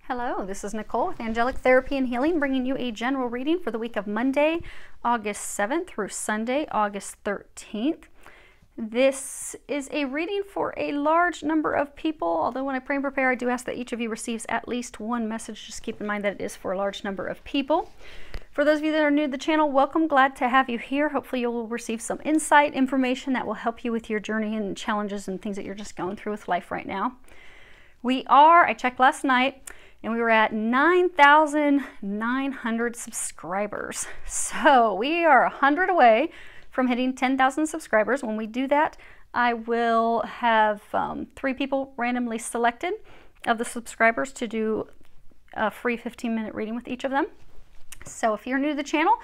Hello, this is Nicole with Angelic Therapy and Healing, bringing you a general reading for the week of Monday, August 7th through Sunday, August 13th. This is a reading for a large number of people, although when I pray and prepare, I do ask that each of you receives at least one message. Just keep in mind that it is for a large number of people. For those of you that are new to the channel, welcome. Glad to have you here. Hopefully you'll receive some insight, information that will help you with your journey and challenges and things that you're just going through with life right now. I checked last night, and we were at 9,900 subscribers. So we are 100 away from hitting 10,000 subscribers. When we do that, I will have 3 people randomly selected of the subscribers to do a free 15-minute reading with each of them. So if you're new to the channel,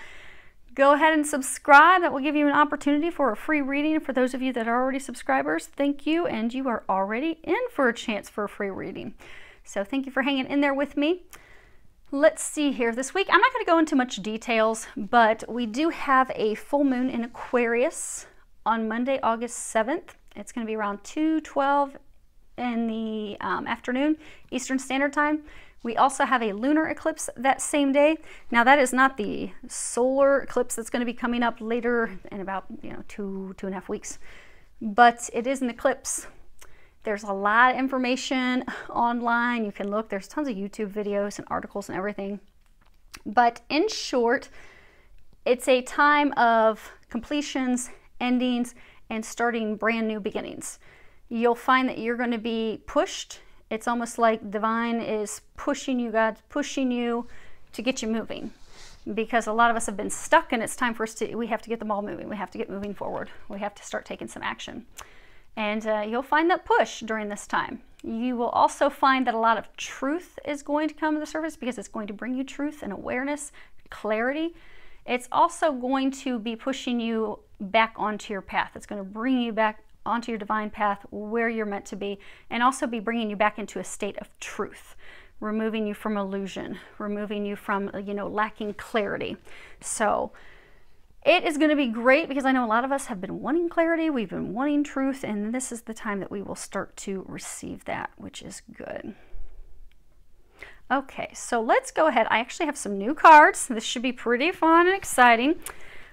go ahead and subscribe. That will give you an opportunity for a free reading. For those of you that are already subscribers, thank you, and you are already in for a chance for a free reading. So thank you for hanging in there with me. Let's see here. This week, I'm not going to go into much details, but we do have a full moon in Aquarius on Monday, August 7th. It's going to be around 2:12 in the afternoon, Eastern Standard Time. We also have a lunar eclipse that same day. Now, that is not the solar eclipse that's going to be coming up later in about 2.5 weeks, but it is an eclipse. There's a lot of information online. You can look. There's tons of YouTube videos and articles and everything. But in short, it's a time of completions, endings, and starting brand new beginnings. You'll find that you're going to be pushed. It's almost like divine is pushing you, God's pushing you to get you moving. Because a lot of us have been stuck, and it's time for us to, we have to get the ball moving. We have to get moving forward. We have to start taking some action. And you'll find that push during this time. You will also find that a lot of truth is going to come to the surface because it's going to bring you truth and awareness, clarity. It's also going to be pushing you back onto your path. It's going to bring you back onto your divine path where you're meant to be, and also be bringing you back into a state of truth, removing you from illusion, removing you from, lacking clarity. So it is going to be great because I know a lot of us have been wanting clarity, we've been wanting truth, and this is the time that we will start to receive that, which is good. Okay, so let's go ahead. I actually have some new cards. This should be pretty fun and exciting.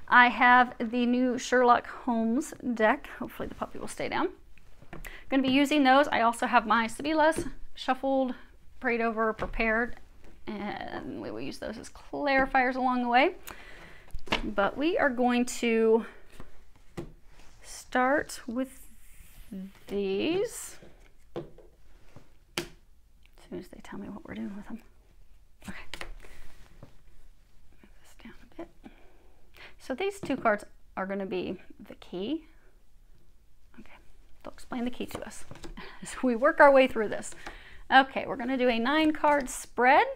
I have the new Sherlock Holmes deck. Hopefully the puppy will stay down. I'm going to be using those. I also have my Sibilas shuffled, prayed over, prepared, and we will use those as clarifiers along the way. But we are going to start with these as soon as they tell me what we're doing with them. Okay. Move this down a bit. So these 2 cards are going to be the key. Okay, they'll explain the key to us as we work our way through this. Okay, we're going to do a 9-card spread.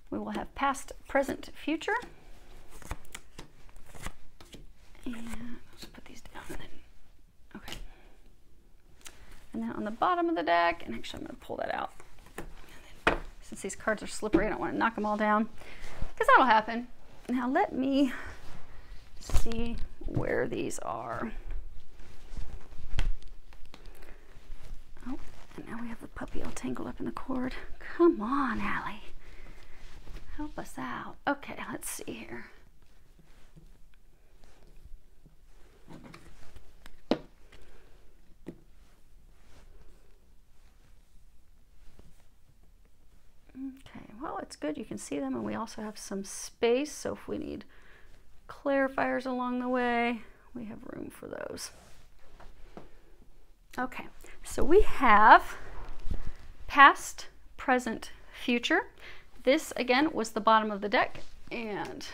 We will have past, present, future. And let's put these down. And then, okay. And then on the bottom of the deck, and actually I'm going to pull that out. And then, since these cards are slippery, I don't want to knock them all down, because that'll happen. Now let me see where these are. Oh, and now we have the puppy all tangled up in the cord. Come on, Allie. Help us out. Okay, let's see here. Okay, well, it's good you can see them, and we also have some space, so if we need clarifiers along the way, we have room for those. Okay, so we have past, present, future. This, again, was the bottom of the deck, and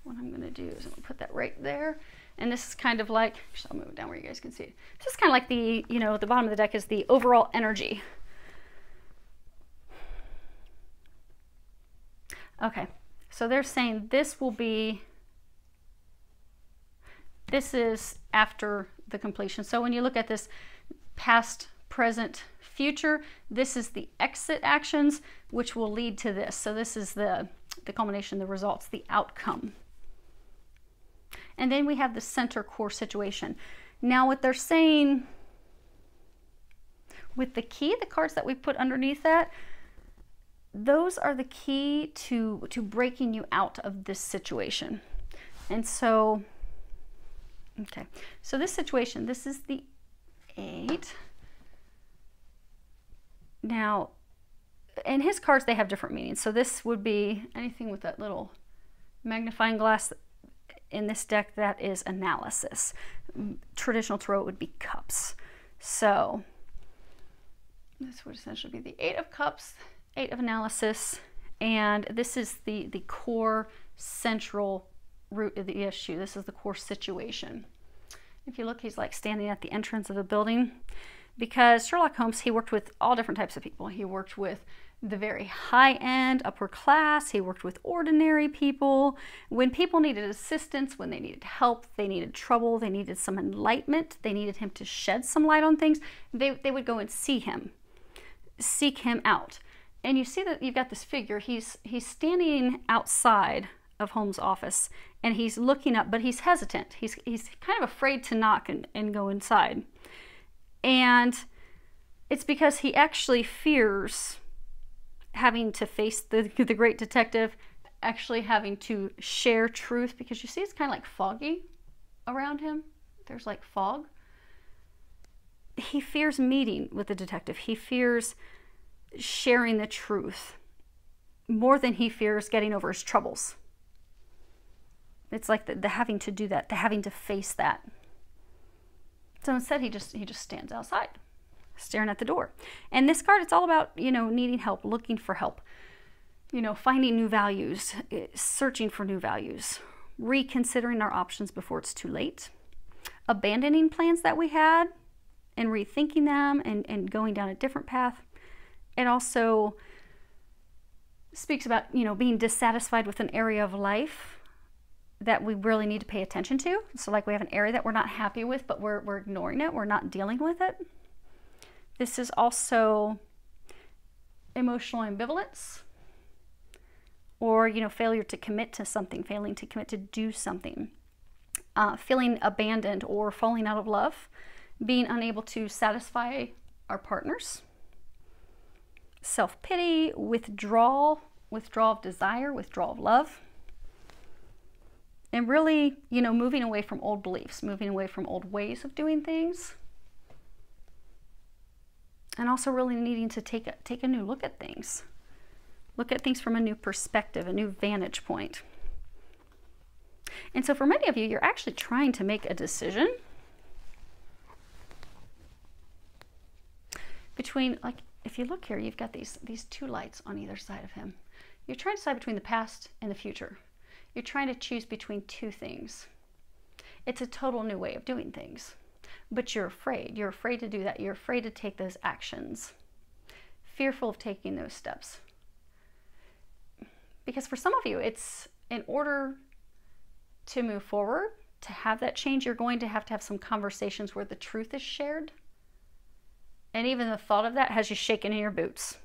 what I'm going to do is I'm going to put that right there. And this is kind of like, actually I'll move it down where you guys can see it. This is kind of like the, the bottom of the deck is the overall energy. Okay, so they're saying this is after the completion. So when you look at this past, present, future, this is the exit actions, which will lead to this. So this is the culmination, the results, the outcome. And then we have the center core situation. Now what they're saying with the key, the cards that we put underneath that, those are the key to breaking you out of this situation. And so, okay, so this situation, this is the 8. Now, in his cards, they have different meanings. So this would be anything with that little magnifying glass in this deck, that is analysis. Traditional tarot would be cups. So this would essentially be the 8 of cups, 8 of analysis, and this is the core central root of the issue. This is the core situation. If you look, he's like standing at the entrance of the building, because Sherlock Holmes, he worked with all different types of people. He worked with the very high-end, upper class. He worked with ordinary people. When people needed assistance, when they needed help, they needed trouble, they needed some enlightenment, they needed him to shed some light on things, they would go and see him, seek him out. And you see that you've got this figure. He's standing outside of Holmes' office, and he's looking up, but he's hesitant. He's kind of afraid to knock and go inside. And it's because he actually fears having to face the great detective, actually having to share truth, because you see it's kind of like foggy around him. There's like fog. He fears meeting with the detective. He fears sharing the truth more than he fears getting over his troubles. It's like the having to do that, the having to face that. So instead, he just stands outside, staring at the door. And this card, it's all about, you know, needing help, looking for help, you know, finding new values, searching for new values, reconsidering our options before it's too late, abandoning plans that we had and rethinking them and going down a different path. It also speaks about, you know, being dissatisfied with an area of life that we really need to pay attention to. So like we have an area that we're not happy with, but we're ignoring it, we're not dealing with it. This is also emotional ambivalence, or, you know, failure to commit to something, failing to commit to do something, feeling abandoned or falling out of love, being unable to satisfy our partners, self-pity, withdrawal of desire, withdrawal of love. And really, you know, moving away from old beliefs, moving away from old ways of doing things. And also really needing to take a new look at things. Look at things from a new perspective, a new vantage point. And so for many of you, you're actually trying to make a decision between, like, if you look here, you've got these 2 lights on either side of him. You're trying to decide between the past and the future. You're trying to choose between 2 things. It's a total new way of doing things. But you're afraid. You're afraid to do that. You're afraid to take those actions. Fearful of taking those steps. Because for some of you, it's in order to move forward, to have that change, you're going to have some conversations where the truth is shared. And even the thought of that has you shaking in your boots.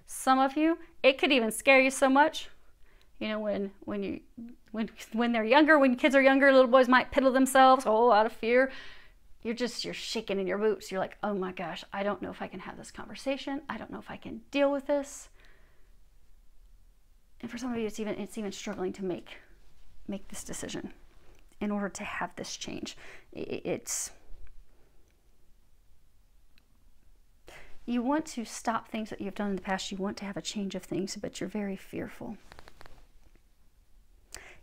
Some of you, it could even scare you so much. You know, when they're younger, when kids are younger, little boys might piddle themselves, out of fear. You're shaking in your boots. You're like, oh my gosh, I don't know if I can have this conversation. I don't know if I can deal with this. And for some of you, it's even struggling to make this decision in order to have this change. You want to stop things that you've done in the past. You want to have a change of things, but you're very fearful.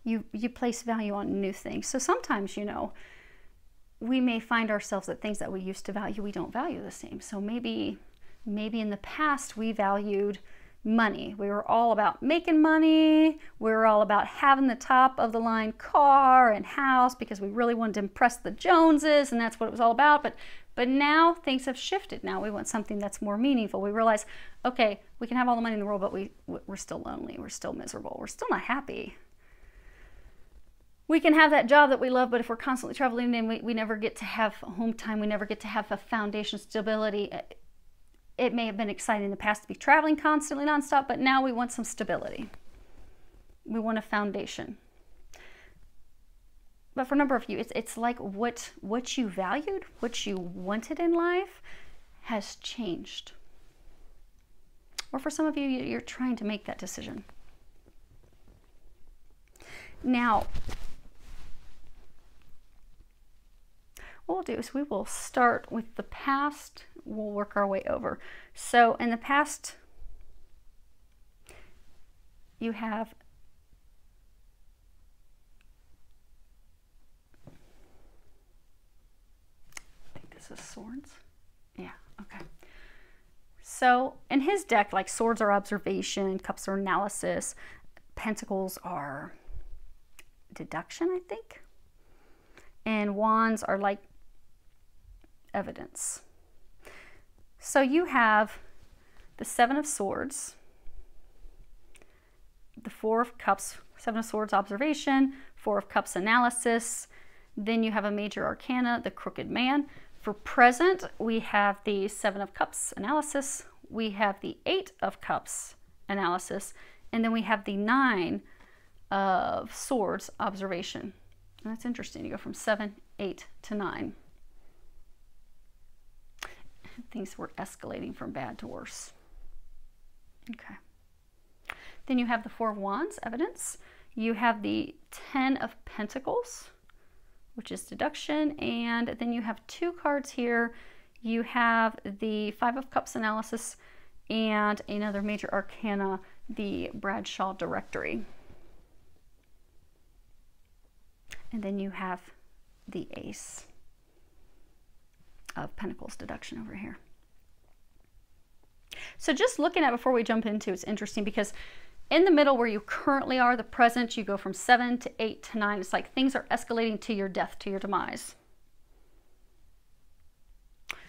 You place value on new things. So sometimes, you know, we may find ourselves that things that we used to value, we don't value the same. So maybe in the past we valued money. We were all about making money. We were all about having the top of the line car and house because we really wanted to impress the Joneses, and that's what it was all about. But now things have shifted. Now we want something that's more meaningful. We realize, okay, we can have all the money in the world, but we're still lonely. We're still miserable. We're still not happy. We can have that job that we love, but if we're constantly traveling and we never get to have home time, we never get to have a foundation stability. It may have been exciting in the past to be traveling constantly nonstop, but now we want some stability. We want a foundation. But for a number of you, it's like what you valued, what you wanted in life has changed. Or for some of you, you're trying to make that decision. Now, what we'll do is we will start with the past. We'll work our way over. So in the past, you have is swords. Yeah, okay. So in his deck, like swords are observation, cups are analysis, pentacles are deduction, I think, and wands are like evidence. So you have the Seven of Swords, the Four of Cups, Seven of Swords observation, Four of Cups analysis. Then you have a major arcana, the Crooked Man. For present, we have the Seven of Cups analysis, we have the Eight of Cups analysis, and then we have the Nine of Swords observation. And that's interesting. You go from 7, 8 to 9. Things were escalating from bad to worse. Okay. Then you have the Four of Wands, evidence. You have the Ten of Pentacles, which is deduction, and then you have two cards here. You have the Five of Cups analysis and another major arcana, the Bradshaw Directory. And then you have the Ace of Pentacles deduction over here. So just looking at before we jump into it's interesting because in the middle where you currently are, the present, you go from 7 to 8 to 9. It's like things are escalating to your death, to your demise.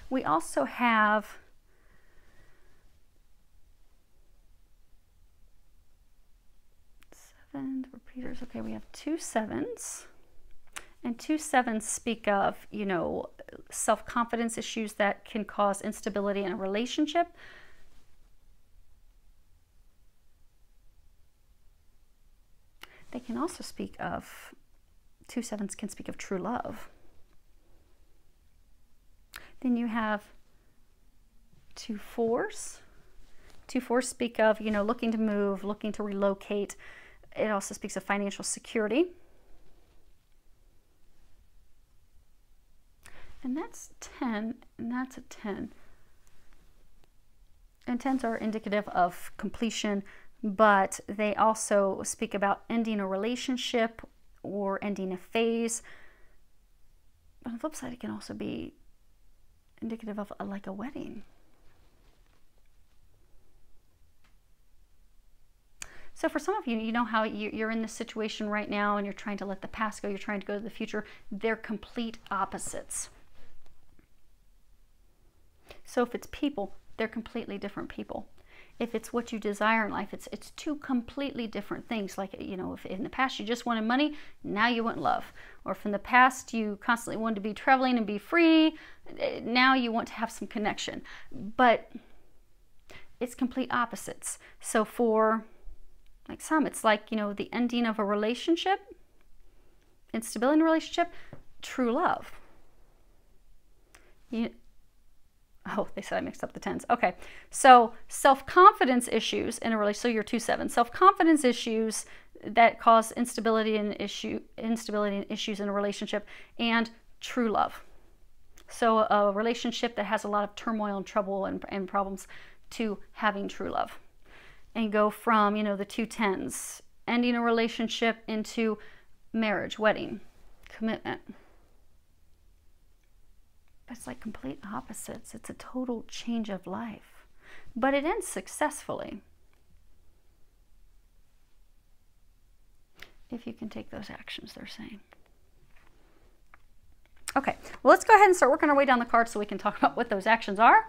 We also have seven repeaters. Okay, we have two sevens. And two sevens speak of, you know, self-confidence issues that can cause instability in a relationship. They can also speak of, two sevens can speak of true love. Then you have two fours. Two fours speak of, you know, looking to move, looking to relocate. It also speaks of financial security. And that's 10, and that's a 10. And 10s are indicative of completion, but they also speak about ending a relationship or ending a phase. But on the flip side, it can also be indicative of like a wedding. So for some of you, you know how you're in this situation right now and you're trying to let the past go, you're trying to go to the future. They're complete opposites. So if it's people, they're completely different people. If it's what you desire in life, it's two completely different things. Like, you know, if in the past you just wanted money, now you want love. Or if in the past you constantly wanted to be traveling and be free, now you want to have some connection. But it's complete opposites. So for like some, it's like, you know, the ending of a relationship, instability in a relationship, true love. Oh, they said I mixed up the 10s. Okay, so self-confidence issues in a relationship, so you're 2 7. Self-confidence issues that cause instability and issues in a relationship, and true love. So a relationship that has a lot of turmoil and trouble and problems to having true love. And go from, you know, the 2 10s, ending a relationship into marriage, wedding, commitment. It's like complete opposites. It's a total change of life. But it ends successfully. If you can take those actions, they're saying. Okay, well, let's go ahead and start working our way down the card so we can talk about what those actions are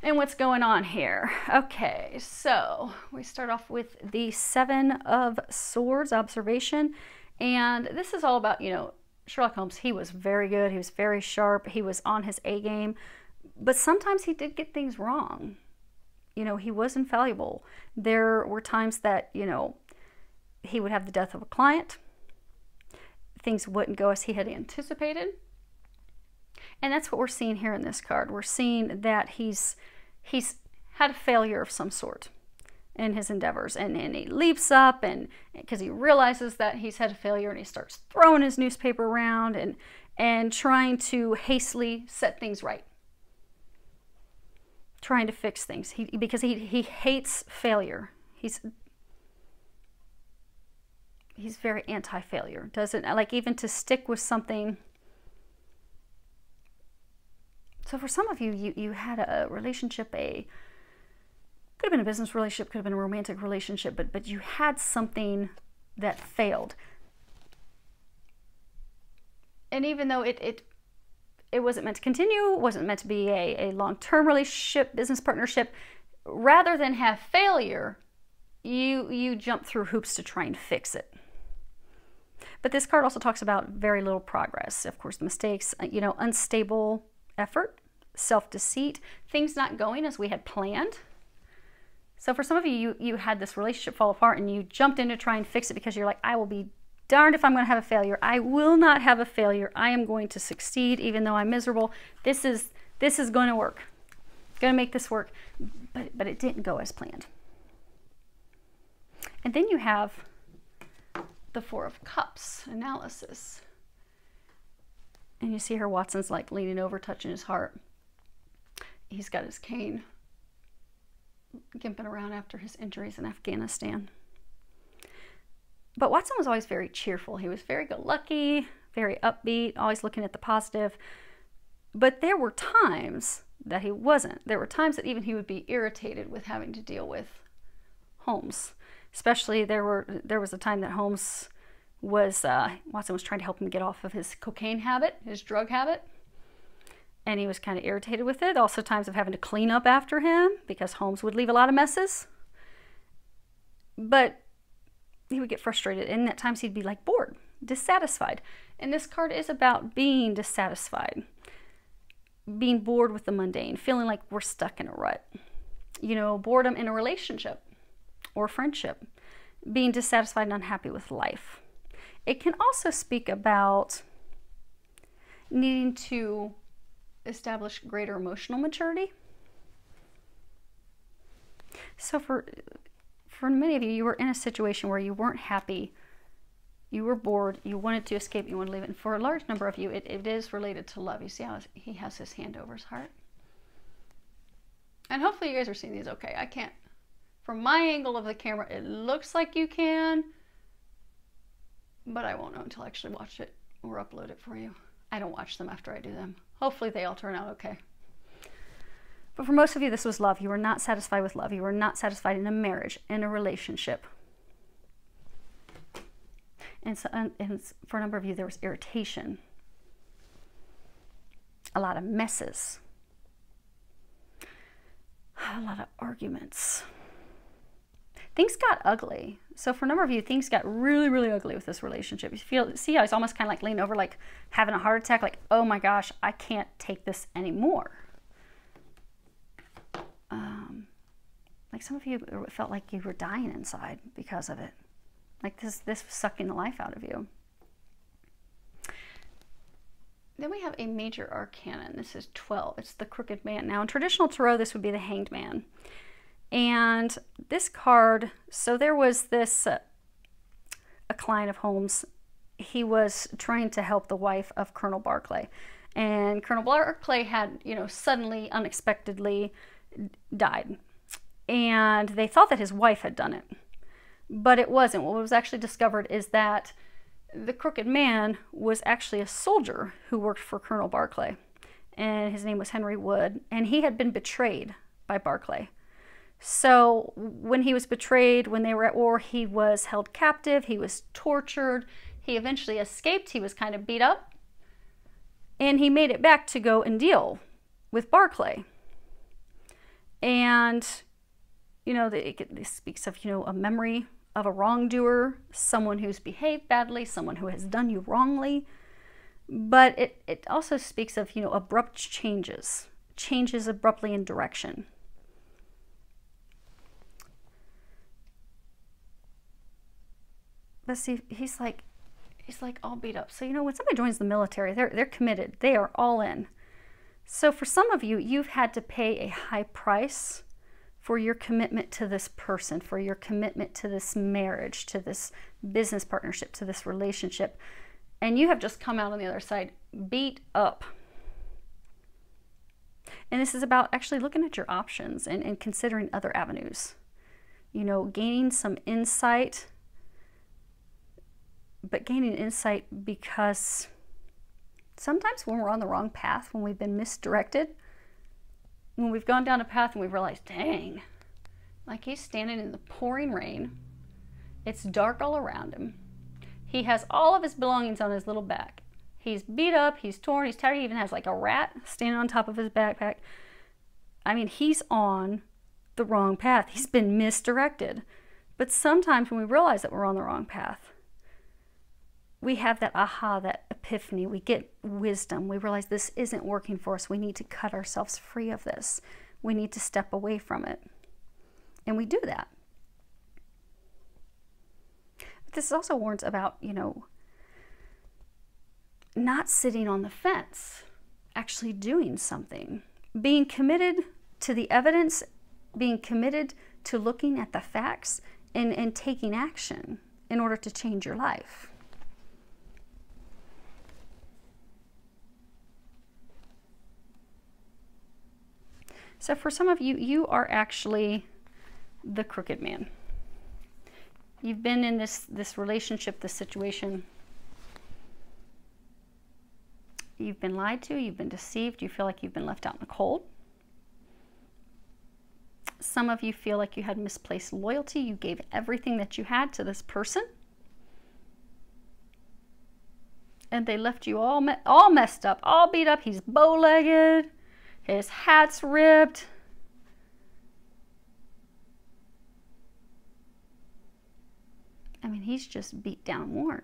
and what's going on here. Okay, so we start off with the 7 of Swords observation. And this is all about, you know, Sherlock Holmes, he was very good. He was very sharp. He was on his A game. But sometimes he did get things wrong. You know, he was infallible. There were times that, you know, he would have the death of a client. Things wouldn't go as he had anticipated. And that's what we're seeing here in this card. We're seeing that he's had a failure of some sort in his endeavors, and he leaps up, and because he realizes that he's had a failure, and he starts throwing his newspaper around and trying to hastily set things right, trying to fix things, because he hates failure. He's very anti-failure. Doesn't like even to stick with something. So for some of you, you had a relationship, could have been a business relationship, could have been a romantic relationship, but you had something that failed. And even though it wasn't meant to continue, wasn't meant to be a long-term relationship, business partnership, rather than have failure, you jump through hoops to try and fix it. But this card also talks about very little progress. Of course, the mistakes, unstable effort, self-deceit, things not going as we had planned. So for some of you, you had this relationship fall apart, and you jumped in to try and fix it because you're like, I will be darned if I'm going to have a failure. I will not have a failure. I am going to succeed even though I'm miserable. This is going to work. Going to make this work. But it didn't go as planned. And then you have the Four of Cups analysis. And you see her, Watson's like leaning over, touching his heart. He's got his cane, gimping around after his injuries in Afghanistan. But Watson was always very cheerful. He was very go-lucky, very upbeat, always looking at the positive. But there were times that he wasn't. There were times that even he would be irritated with having to deal with Holmes. Especially there was a time that Holmes was, Watson was trying to help him get off of his cocaine habit, his drug habit. And he was kind of irritated with it. Also times of having to clean up after him because Holmes would leave a lot of messes. But he would get frustrated, and at times he'd be like bored, dissatisfied. And this card is about being dissatisfied, being bored with the mundane, feeling like we're stuck in a rut. Boredom in a relationship or friendship, being dissatisfied and unhappy with life. It can also speak about needing to establish greater emotional maturity. So for many of you, you were in a situation where you weren't happy, you were bored, you wanted to escape, you wanted to leave it. And for a large number of you, it is related to love. You see how he has his hand over his heart? And hopefully you guys are seeing these okay. I can't, from my angle of the camera, it looks like you can, but I won't know until I actually watch it or upload it for you. I don't watch them after I do them. Hopefully they all turn out okay. But for most of you, this was love. You were not satisfied with love. You were not satisfied in a marriage, in a relationship. And for a number of you, there was irritation. A lot of messes. A lot of arguments. Things got ugly. So for a number of you, things got really, really ugly with this relationship. You see how he's almost kind of like leaning over, like having a heart attack, like, oh my gosh, I can't take this anymore. Like some of you felt like you were dying inside because of it. Like this was sucking the life out of you. Then we have a major arcana, and this is 12. It's the Crooked Man. Now in traditional tarot, this would be the Hanged Man. And this card, so there was this, a client of Holmes, he was trying to help the wife of Colonel Barclay. And Colonel Barclay had, suddenly, unexpectedly died. And they thought that his wife had done it. But it wasn't. What was actually discovered is that the Crooked Man was actually a soldier who worked for Colonel Barclay. And his name was Henry Wood. And he had been betrayed by Barclay. So when he was betrayed, when they were at war, he was held captive, he was tortured, he eventually escaped, he was kind of beat up, and he made it back to go and deal with Barclay. And, this speaks of, a memory of a wrongdoer, someone who's behaved badly, someone who has done you wrongly. But it also speaks of, abrupt changes abruptly in direction. But see, he's like all beat up. So, when somebody joins the military, they're committed. They are all in. So for some of you, you've had to pay a high price for your commitment to this person, for your commitment to this marriage, to this business partnership, to this relationship, and you have just come out on the other side beat up. And this is about actually looking at your options and considering other avenues. You know, gaining some insight, but gaining insight because sometimes when we're on the wrong path, when we've been misdirected, when we've gone down a path and we've realized, dang, like he's standing in the pouring rain, it's dark all around him, he has all of his belongings on his little back, he's beat up, he's torn, he's tired, he even has like a rat standing on top of his backpack. I mean, he's on the wrong path. He's been misdirected. But sometimes when we realize that we're on the wrong path, we have that aha, that epiphany. We get wisdom. We realize this isn't working for us. We need to cut ourselves free of this. We need to step away from it. And we do that. But this also warns about, you know, not sitting on the fence, actually doing something, being committed to the evidence, being committed to looking at the facts and taking action in order to change your life. So for some of you, you are actually the crooked man. You've been in this relationship, this situation. You've been lied to, you've been deceived, you feel like you've been left out in the cold. Some of you feel like you had misplaced loyalty. You gave everything that you had to this person, and they left you all messed up, all beat up. He's bow-legged, his hat's ripped. I mean, he's just beat down and worn.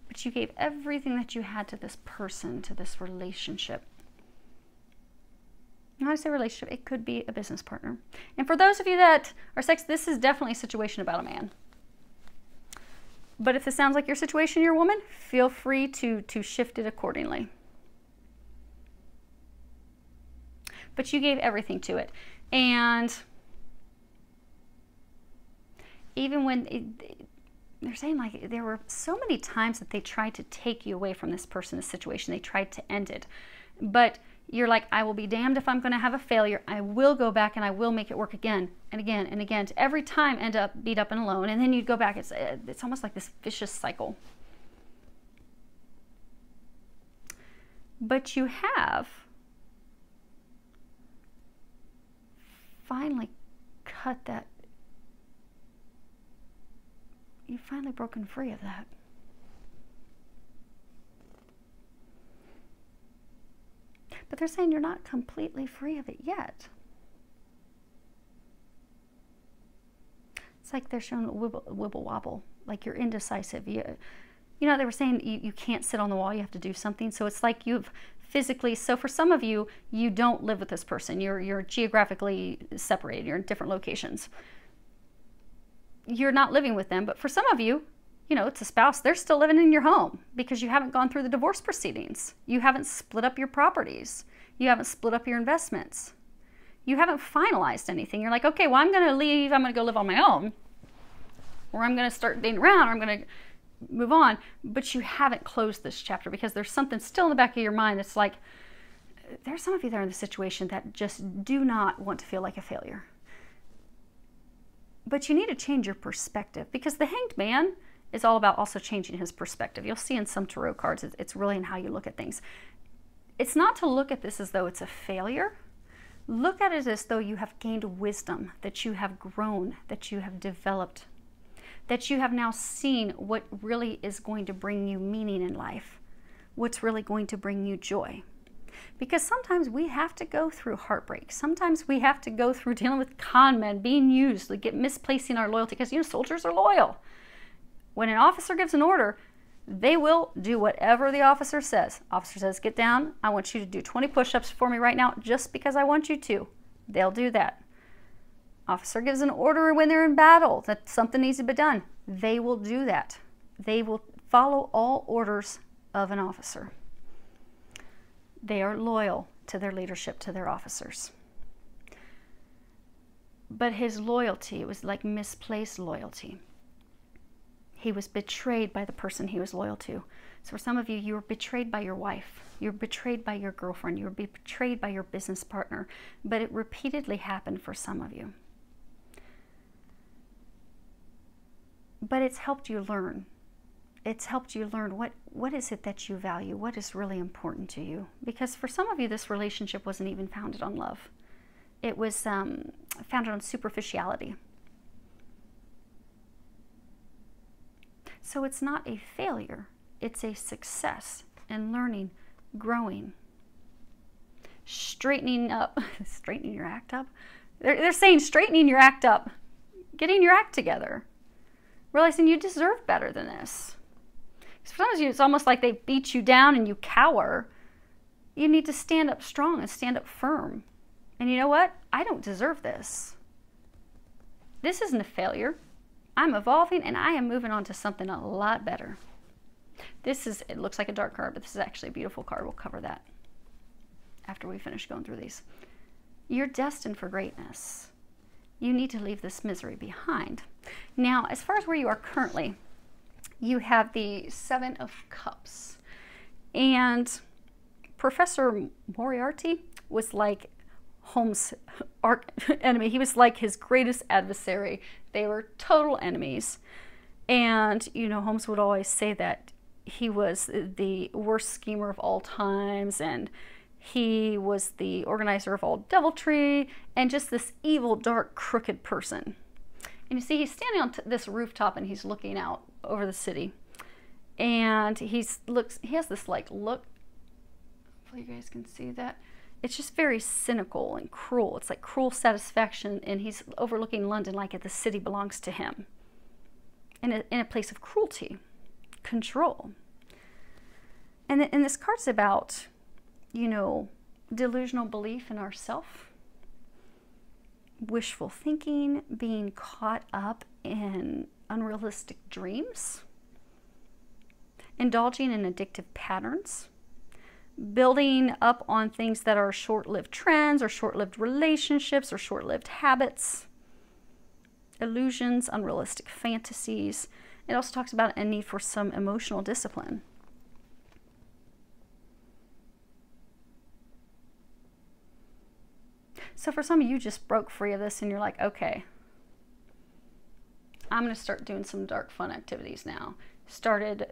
But you gave everything that you had to this person, to this relationship. When I say relationship, it could be a business partner. And for those of you that are sex, this is definitely a situation about a man. But if this sounds like your situation, you're a woman, feel free to shift it accordingly. But you gave everything to it. And even when they're saying, like, there were so many times that they tried to take you away from this person, this situation. They tried to end it. But you're like, I will be damned if I'm going to have a failure. I will go back and I will make it work again and again and again, to every time end up beat up and alone. And then you go back. It's almost like this vicious cycle. But you have finally cut that. You've finally broken free of that. But they're saying you're not completely free of it yet. It's like they're showing a wibble wobble, like you're indecisive. You know, they were saying you can't sit on the wall, you have to do something. So it's like you've physically, so for some of you, you don't live with this person. You're geographically separated, you're in different locations. You're not living with them, but for some of you, you know, it's a spouse, they're still living in your home because you haven't gone through the divorce proceedings. You haven't split up your properties. You haven't split up your investments. You haven't finalized anything. You're like, okay, well, I'm going to leave. I'm going to go live on my own. Or I'm going to start dating around. Or I'm going to move on. But you haven't closed this chapter because there's something still in the back of your mind. It's like, there's some of you that are in the situation that just do not want to feel like a failure. But you need to change your perspective, because the Hanged Man is all about also changing his perspective. You'll see in some tarot cards, it's really in how you look at things. It's not to look at this as though it's a failure. Look at it as though you have gained wisdom, that you have grown, that you have developed, that you have now seen what really is going to bring you meaning in life, what's really going to bring you joy. Because sometimes we have to go through heartbreak. Sometimes we have to go through dealing with con men, being used, like misplacing our loyalty, because, you know, soldiers are loyal. When an officer gives an order, they will do whatever the officer says. Officer says, get down. I want you to do 20 push-ups for me right now just because I want you to. They'll do that. Officer gives an order when they're in battle that something needs to be done. They will do that. They will follow all orders of an officer. They are loyal to their leadership, to their officers. But his loyalty, it was like misplaced loyalty. He was betrayed by the person he was loyal to. So for some of you, you were betrayed by your wife. You were betrayed by your girlfriend. You were betrayed by your business partner. But it repeatedly happened for some of you. But it's helped you learn. It's helped you learn what is it that you value, what is really important to you. Because for some of you, this relationship wasn't even founded on love. It was founded on superficiality. So it's not a failure. It's a success in learning, growing, straightening up, straightening your act up. They're saying straightening your act up, getting your act together, realizing you deserve better than this. Because for some of you, it's almost like they beat you down and you cower. You need to stand up strong and stand up firm. And you know what? I don't deserve this. This isn't a failure. I'm evolving and I am moving on to something a lot better. It looks like a dark card, but this is actually a beautiful card. We'll cover that after we finish going through these. You're destined for greatness. You need to leave this misery behind. Now, as far as where you are currently, you have the Seven of Cups. And Professor Moriarty was like Holmes' enemy. He was like his greatest adversary. They were total enemies. And, you know, Holmes would always say that he was the worst schemer of all times, and he was the organizer of all deviltry, and just this evil, dark, crooked person. And you see, he's standing on this rooftop, and he's looking out over the city. And he has this like look, hopefully you guys can see that. It's just very cynical and cruel. It's like cruel satisfaction, and he's overlooking London like the city belongs to him. In a place of cruelty, control. And this card's about, you know, delusional belief in ourself, wishful thinking, being caught up in unrealistic dreams, indulging in addictive patterns, building up on things that are short-lived trends or short-lived relationships or short-lived habits, illusions, unrealistic fantasies. It also talks about a need for some emotional discipline. So for some of you, just broke free of this and you're like, okay, I'm going to start doing some dark fun activities now. Started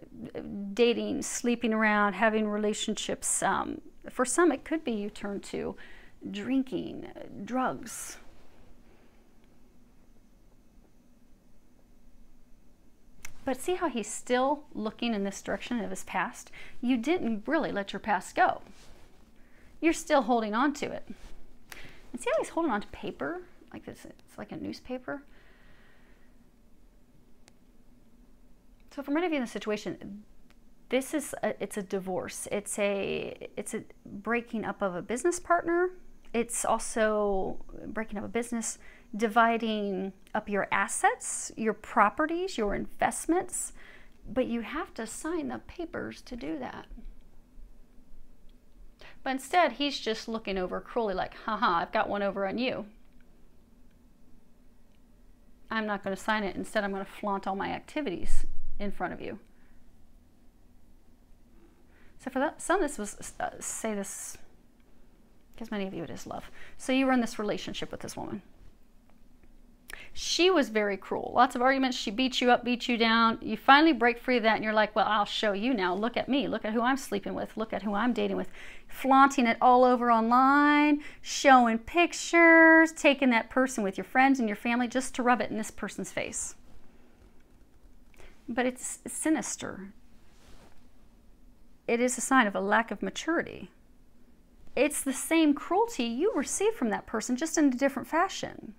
dating, sleeping around, having relationships. For some, it could be you turn to drinking, drugs. But see how he's still looking in this direction of his past? You didn't really let your past go. You're still holding on to it. And see how he's holding on to paper? Like this, it's like a newspaper. So for many of you in this situation, it's a divorce. It's a breaking up of a business partner. It's also breaking up a business, dividing up your assets, your properties, your investments, but you have to sign the papers to do that. But instead, he's just looking over cruelly like, haha, I've got one over on you. I'm not going to sign it. Instead, I'm going to flaunt all my activities in front of you. So for that, some of this was, say this, because many of you it is love. So you were in this relationship with this woman. She was very cruel. Lots of arguments. She beat you up, beat you down. You finally break free of that and you're like, well, I'll show you now. Look at me. Look at who I'm sleeping with. Look at who I'm dating with. Flaunting it all over online, showing pictures, taking that person with your friends and your family just to rub it in this person's face. But it's sinister. It is a sign of a lack of maturity. It's the same cruelty you received from that person, just in a different fashion.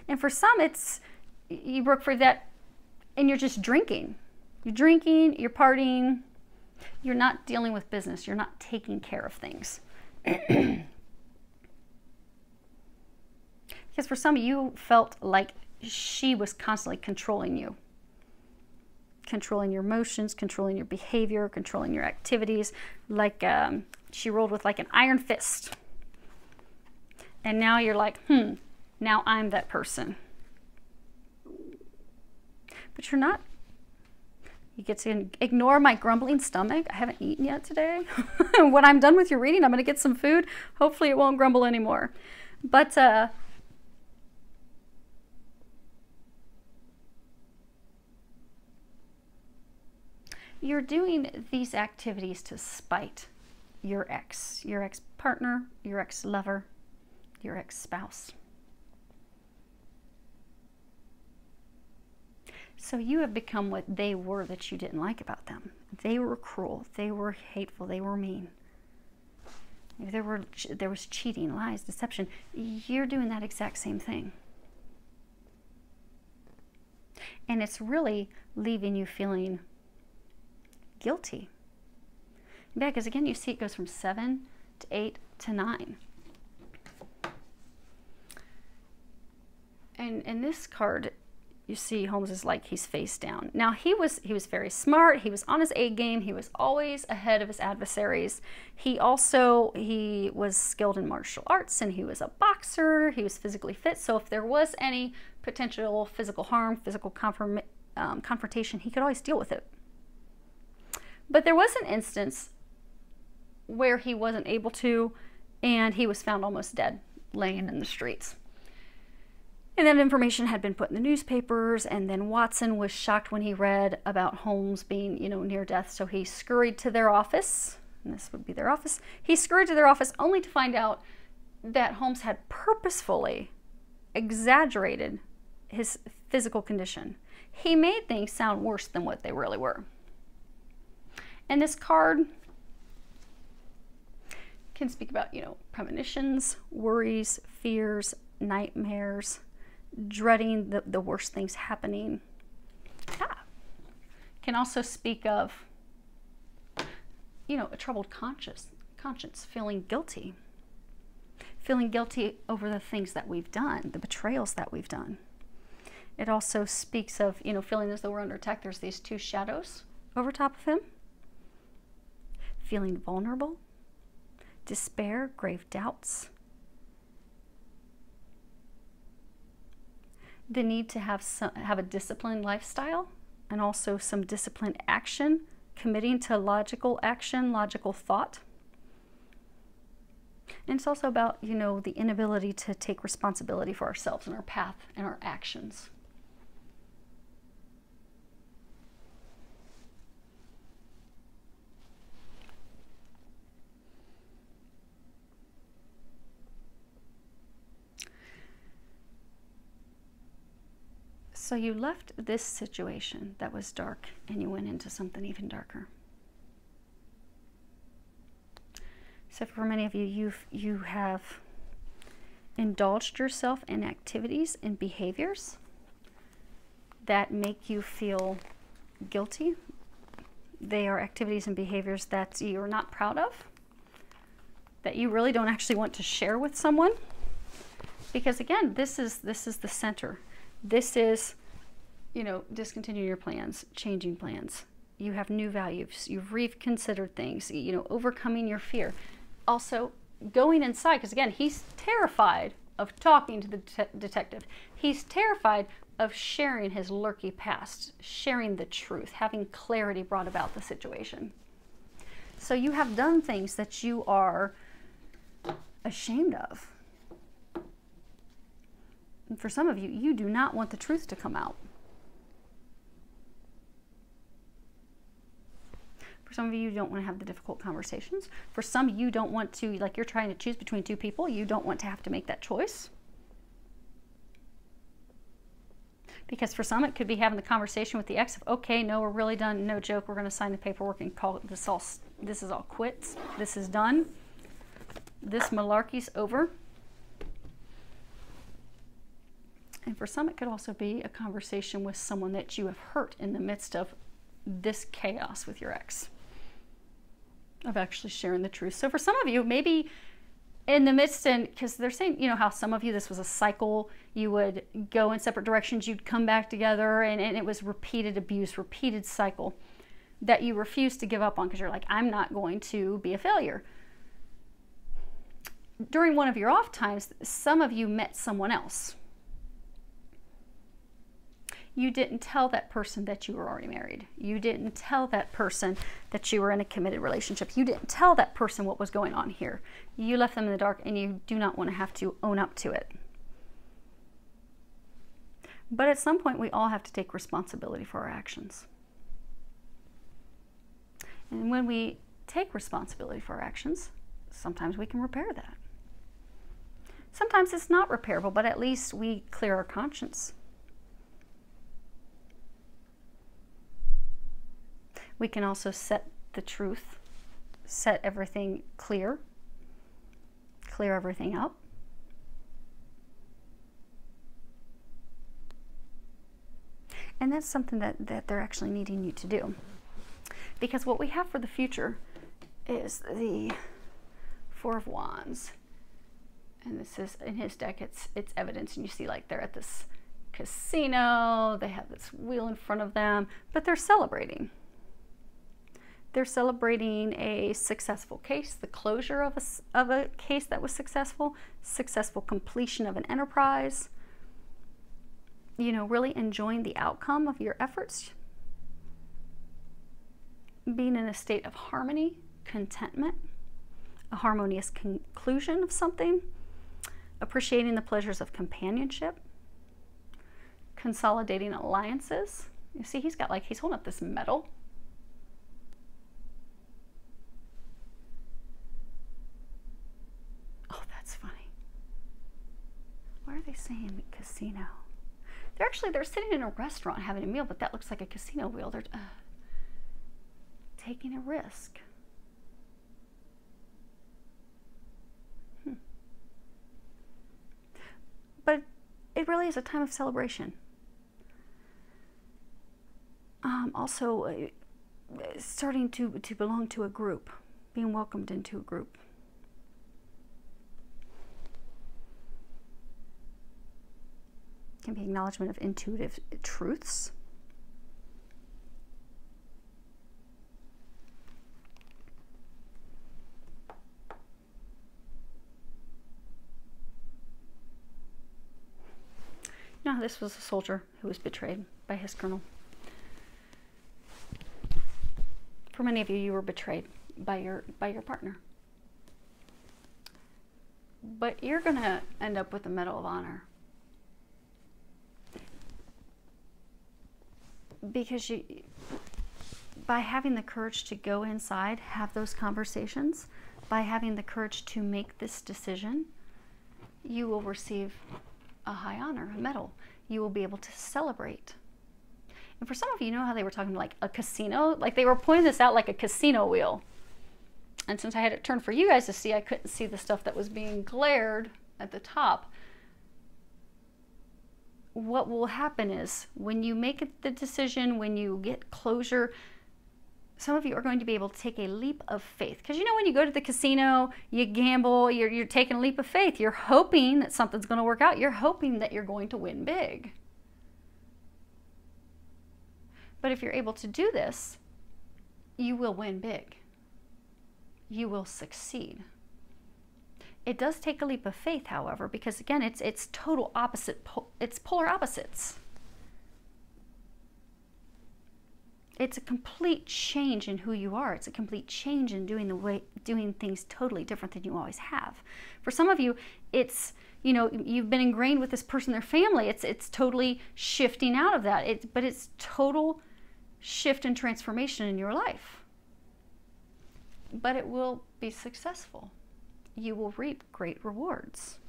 And for some, it's, you broke free of that and you're just drinking. You're drinking, you're partying, you're not dealing with business, you're not taking care of things. Because for some of you, felt like she was constantly controlling you. Controlling your emotions, controlling your behavior, controlling your activities. Like she rolled with like an iron fist. And now you're like, now I'm that person. But you're not. You get to ignore my grumbling stomach. I haven't eaten yet today. When I'm done with your reading, I'm going to get some food. Hopefully it won't grumble anymore. But you're doing these activities to spite your ex-partner, your ex-lover, your ex-spouse. So you have become what they were that you didn't like about them. They were cruel, they were hateful, they were mean. If there was cheating, lies, deception, you're doing that exact same thing. And it's really leaving you feeling guilty. Yeah, because again, you see it goes from 7 to 8 to 9. And in this card, you see Holmes is like he's face down. Now he was very smart. He was on his A game. He was always ahead of his adversaries. He was skilled in martial arts, and he was a boxer. He was physically fit. So if there was any potential physical harm, physical confrontation, he could always deal with it. But there was an instance where he wasn't able to, and he was found almost dead, laying in the streets. And that information had been put in the newspapers, and then Watson was shocked when he read about Holmes being, near death. So he scurried to their office, and this would be their office. He scurried to their office only to find out that Holmes had purposefully exaggerated his physical condition. He made things sound worse than what they really were. And this card can speak about, premonitions, worries, fears, nightmares, dreading the worst things happening. Can also speak of, a troubled conscience, feeling guilty over the things that we've done, the betrayals that we've done. It also speaks of, feeling as though we're under attack. There's these two shadows over top of him. Feeling vulnerable, despair, grave doubts. The need to have a disciplined lifestyle, and also some disciplined action, committing to logical action, logical thought. And it's also about, the inability to take responsibility for ourselves and our path and our actions. So you left this situation that was dark, and you went into something even darker. So for many of you, you have indulged yourself in activities and behaviors that make you feel guilty. They are activities and behaviors that you're not proud of, that you really don't actually want to share with someone. Because again, this is the center. This is, discontinue your plans, changing plans. You have new values. You've reconsidered things, overcoming your fear. Also, going inside, because again, he's terrified of talking to the detective. He's terrified of sharing his lurky past, sharing the truth, having clarity brought about the situation. So you have done things that you are ashamed of. And for some of you, you do not want the truth to come out. For some of you, you don't want to have the difficult conversations. For some, you don't want to, like you're trying to choose between two people, you don't want to have to make that choice. Because for some, it could be having the conversation with the ex of, okay, no, we're really done, no joke, we're going to sign the paperwork and call it this is all quits, this is done, this malarkey's over. And for some, it could also be a conversation with someone that you have hurt in the midst of this chaos with your ex, of actually sharing the truth. So for some of you, maybe in the midst, and because they're saying, how some of you, this was a cycle, you would go in separate directions, you'd come back together, and it was repeated abuse, repeated cycle that you refuse to give up on because you're like, I'm not going to be a failure. during one of your off times, some of you met someone else. You didn't tell that person that you were already married. You didn't tell that person that you were in a committed relationship. You didn't tell that person what was going on here. You left them in the dark, and you do not want to have to own up to it. But at some point, we all have to take responsibility for our actions. And when we take responsibility for our actions, sometimes we can repair that. Sometimes it's not repairable, but at least we clear our conscience. We can also set the truth, set everything clear everything up. And that's something that they're actually needing you to do. Because what we have for the future is the Four of Wands. And this is, in his deck, it's evidence. And you see, like, they're at this casino. They have this wheel in front of them. But they're celebrating. They're celebrating a successful case, the closure of a case that was successful completion of an enterprise. You know, really enjoying the outcome of your efforts. Being in a state of harmony, contentment, a harmonious conclusion of something. Appreciating the pleasures of companionship. Consolidating alliances. You see, he's holding up this medal. Oh, that's funny. Why are they saying casino? They're sitting in a restaurant having a meal, but that looks like a casino wheel. They're taking a risk. But it really is a time of celebration. Also, starting to belong to a group, being welcomed into a group. Can be acknowledgement of intuitive truths. No, this was a soldier who was betrayed by his colonel. For many of you, you were betrayed by your partner. But you're going to end up with the Medal of Honor. Because by having the courage to go inside, have those conversations, by having the courage to make this decision, you will receive a high honor, a medal. You will be able to celebrate. And for some of you, know how they were talking like a casino? Like they were pointing this out like a casino wheel. And since I had it turned for you guys to see, I couldn't see the stuff that was being glared at the top. What will happen is when you make the decision, when you get closure, some of you are going to be able to take a leap of faith. Because you know when you go to the casino, you gamble, you're taking a leap of faith. You're hoping that something's going to work out. You're hoping that you're going to win big. But if you're able to do this, you will win big. You will succeed. It does take a leap of faith, however, because again, it's total opposite. It's polar opposites. It's a complete change in who you are. It's a complete change in doing things totally different than you always have. For some of you, it's, you know, you've been ingrained with this person, their family. It's totally shifting out of that. But it's total shift and transformation in your life. But it will be successful. You will reap great rewards.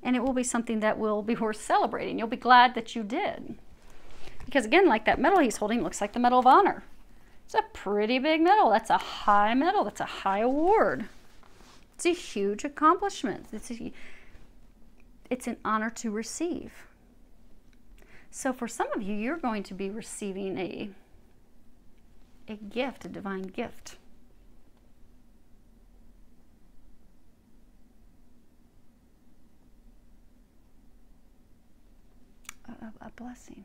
And it will be something that will be worth celebrating. You'll be glad that you did. Because again, like that medal he's holding, looks like the Medal of Honor. It's a pretty big medal. That's a high medal. That's a high award. It's a huge accomplishment. It's an honor to receive. So for some of you, you're going to be receiving a gift, a divine gift. A blessing.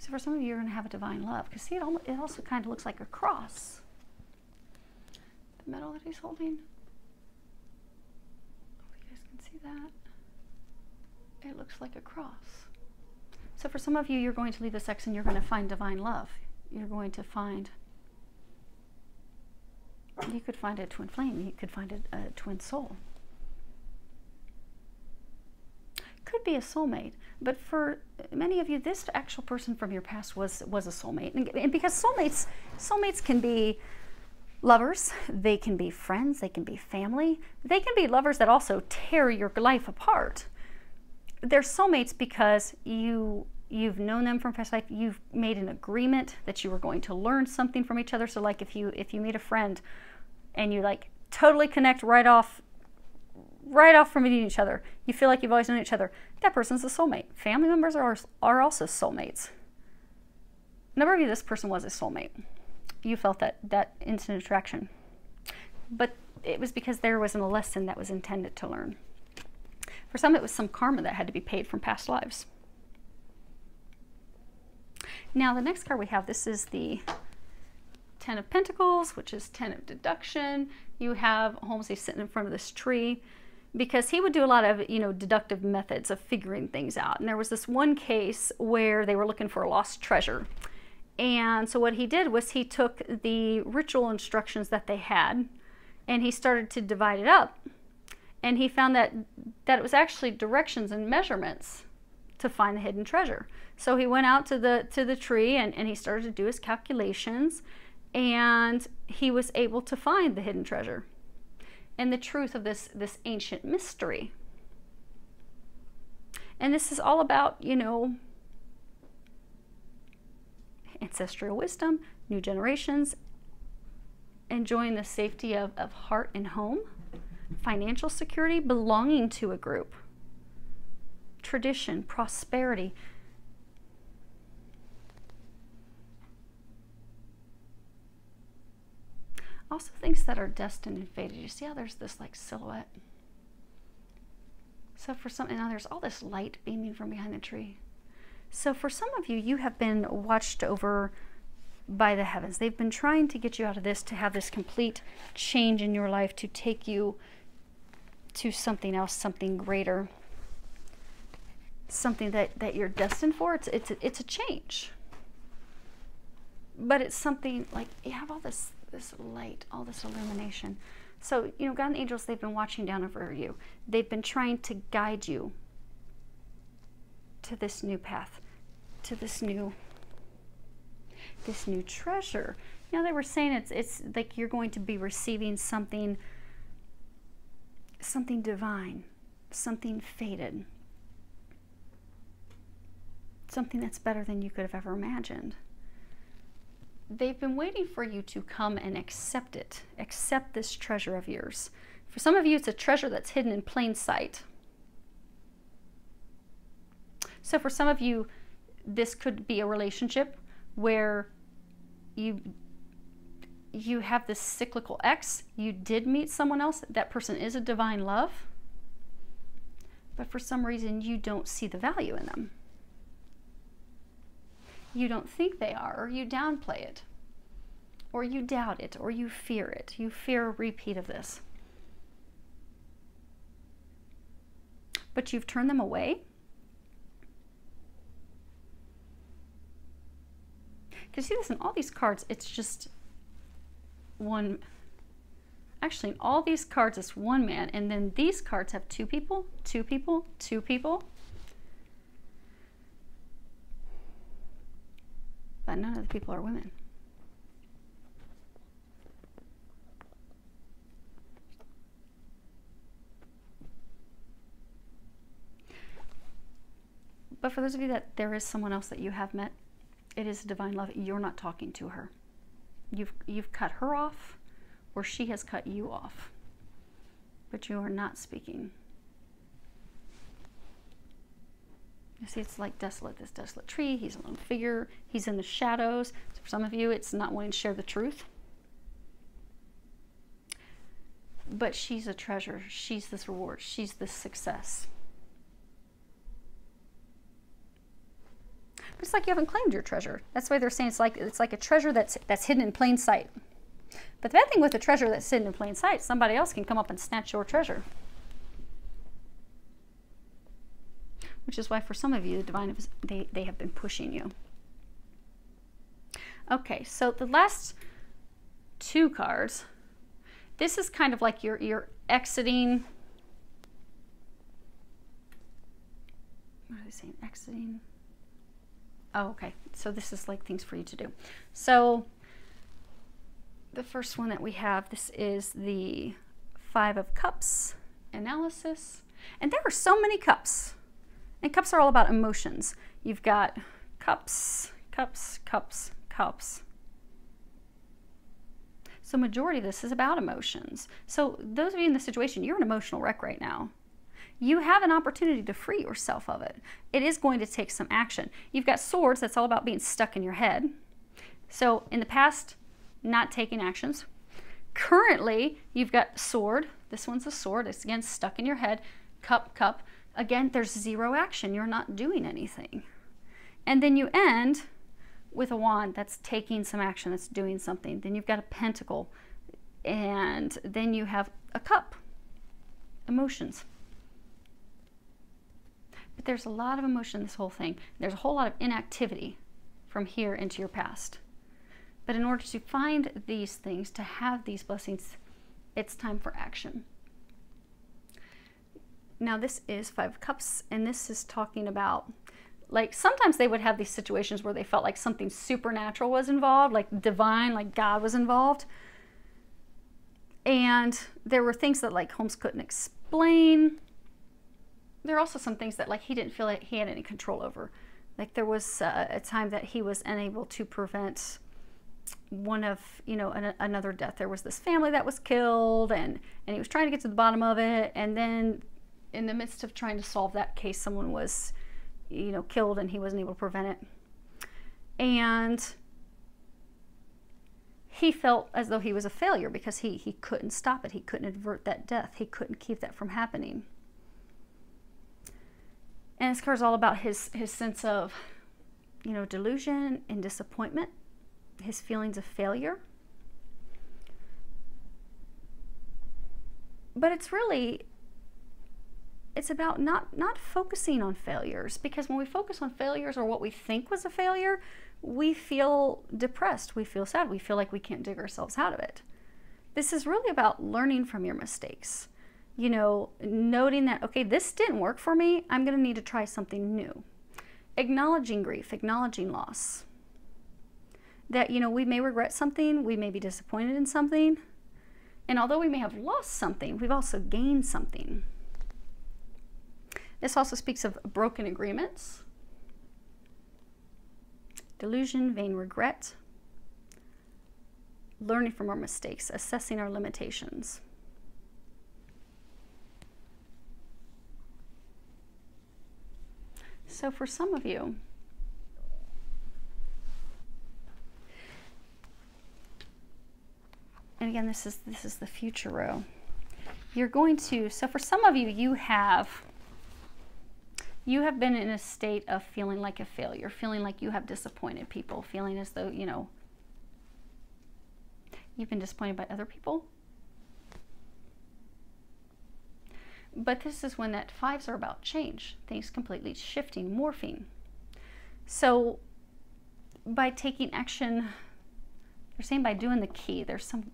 So for some of you, you're going to have a divine love. Because see, it also kind of looks like a cross. The medal that he's holding. Hope you guys can see that. It looks like a cross. So for some of you, you're going to leave this ex and you're going to find divine love. You're going to find, you could find a twin flame. You could find a twin soul. Could be a soulmate, but for many of you, this actual person from your past was a soulmate. And because soulmates can be lovers, they can be friends, they can be family, they can be lovers that also tear your life apart. They're soulmates because you've known them from past life. You've made an agreement that you were going to learn something from each other. So like if you meet a friend and you like totally connect right off from meeting each other, you feel like you've always known each other, that person's a soulmate. Family members are also soulmates. A number of you, this person was a soulmate. You felt that instant attraction. But it was because there wasn't a lesson that was intended to learn. For some, it was some karma that had to be paid from past lives. Now, the next card we have, this is the Ten of Pentacles, which is 10 of deduction. You have Holmes, he's sitting in front of this tree because he would do a lot of, deductive methods of figuring things out. And there was this one case where they were looking for a lost treasure. And so what he did was he took the ritual instructions that they had and he started to divide it up. And he found that it was actually directions and measurements to find the hidden treasure. So he went out to the tree and he started to do his calculations, and he was able to find the hidden treasure and the truth of this ancient mystery. And this is all about, ancestral wisdom, new generations, enjoying the safety of heart and home, financial security, belonging to a group, tradition, prosperity. Also things that are destined and fated. You see how there's this like silhouette? So for some, and now there's all this light beaming from behind the tree. So for some of you, you have been watched over by the heavens. They've been trying to get you out of this, to have this complete change in your life, to take you to something else, something greater, something that you're destined for. It's a change, but it's something like you have all this light, all this illumination. So God and the angels, they've been watching down over you. They've been trying to guide you to this new path, to this new treasure. They were saying it's like you're going to be receiving something divine, something fated, something that's better than you could have ever imagined. They've been waiting for you to come and accept it, accept this treasure of yours. For some of you, it's a treasure that's hidden in plain sight. So for some of you, this could be a relationship where you have this cyclical ex. You did meet someone else. That person is a divine love. But for some reason, you don't see the value in them. You don't think they are, or you downplay it, or you doubt it, or you fear it. You fear a repeat of this. But you've turned them away. Because see this in all these cards, it's just one. Actually, in all these cards, it's one man. And then these cards have two people, two people, two people. But none of the people are women. But for those of you that there is someone else that you have met, it is a divine love. You're not talking to her. You've cut her off, or she has cut you off. But you are not speaking. You see, it's like desolate, this desolate tree. He's a lone figure. He's in the shadows. So for some of you, it's not wanting to share the truth. But she's a treasure. She's this reward. She's this success. But It's like you haven't claimed your treasure. That's why they're saying it's like a treasure that's hidden in plain sight. But the bad thing with a treasure that's hidden in plain sight, somebody else can come up and snatch your treasure. Which is why for some of you, the divine, they have been pushing you. Okay, so the last 2 cards, this is kind of like you're exiting. What are they saying? Exiting. Oh, okay. So this is like things for you to do. So the first one that we have, this is the 5 of Cups analysis. And there are so many cups. And cups are all about emotions. You've got cups, cups, cups, cups. So majority of this is about emotions. So those of you in the situation, you're an emotional wreck right now. You have an opportunity to free yourself of it. It is going to take some action. You've got swords, that's all about being stuck in your head. So in the past, not taking actions. Currently, you've got sword. This one's a sword. It's again stuck in your head. Cup, cup. Again, there's 0 action. You're not doing anything. And then you end with a wand. That's taking some action. That's doing something. Then you've got a pentacle. And then you have a cup. Emotions. But there's a lot of emotion in this whole thing. There's a whole lot of inactivity from here into your past. But in order to find these things, to have these blessings, it's time for action. Now this is 5 of Cups, and this is talking about, like, sometimes they would have these situations where they felt like something supernatural was involved, like divine, like God was involved. And there were things that like Holmes couldn't explain. There are also some things that like he didn't feel like he had any control over. Like there was a time that he was unable to prevent one of, you know, another death. There was this family that was killed, and he was trying to get to the bottom of it, and then in the midst of trying to solve that case, someone was, you know, killed, and he wasn't able to prevent it. And he felt as though he was a failure because he couldn't stop it. He couldn't avert that death. He couldn't keep that from happening. And this card is all about his sense of, you know, delusion and disappointment, his feelings of failure. But it's really, it's about not focusing on failures, because when we focus on failures or what we think was a failure, we feel depressed, we feel sad, we feel like we can't dig ourselves out of it. This is really about learning from your mistakes. You know, noting that, okay, this didn't work for me, I'm going to need to try something new. Acknowledging grief, acknowledging loss. That, you know, we may regret something, we may be disappointed in something, and although we may have lost something, we've also gained something. This also speaks of broken agreements, delusion, vain regret, learning from our mistakes, assessing our limitations. So for some of you, and again, this is the future row. You're going to, so for some of you, you have been in a state of feeling like a failure, feeling like you have disappointed people, feeling as though, you know, you've been disappointed by other people. But this is when that 5s are about change, things completely shifting, morphing. So by taking action, they're saying by doing the key, there's some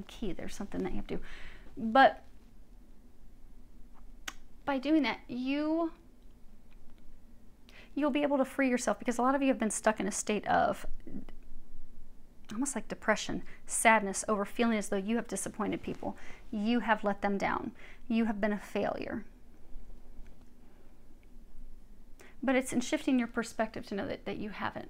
key, there's something that you have to do. But by doing that, you'll be able to free yourself, because a lot of you have been stuck in a state of almost like depression, sadness over feeling as though you have disappointed people. You have let them down. You have been a failure. But it's in shifting your perspective to know that you haven't.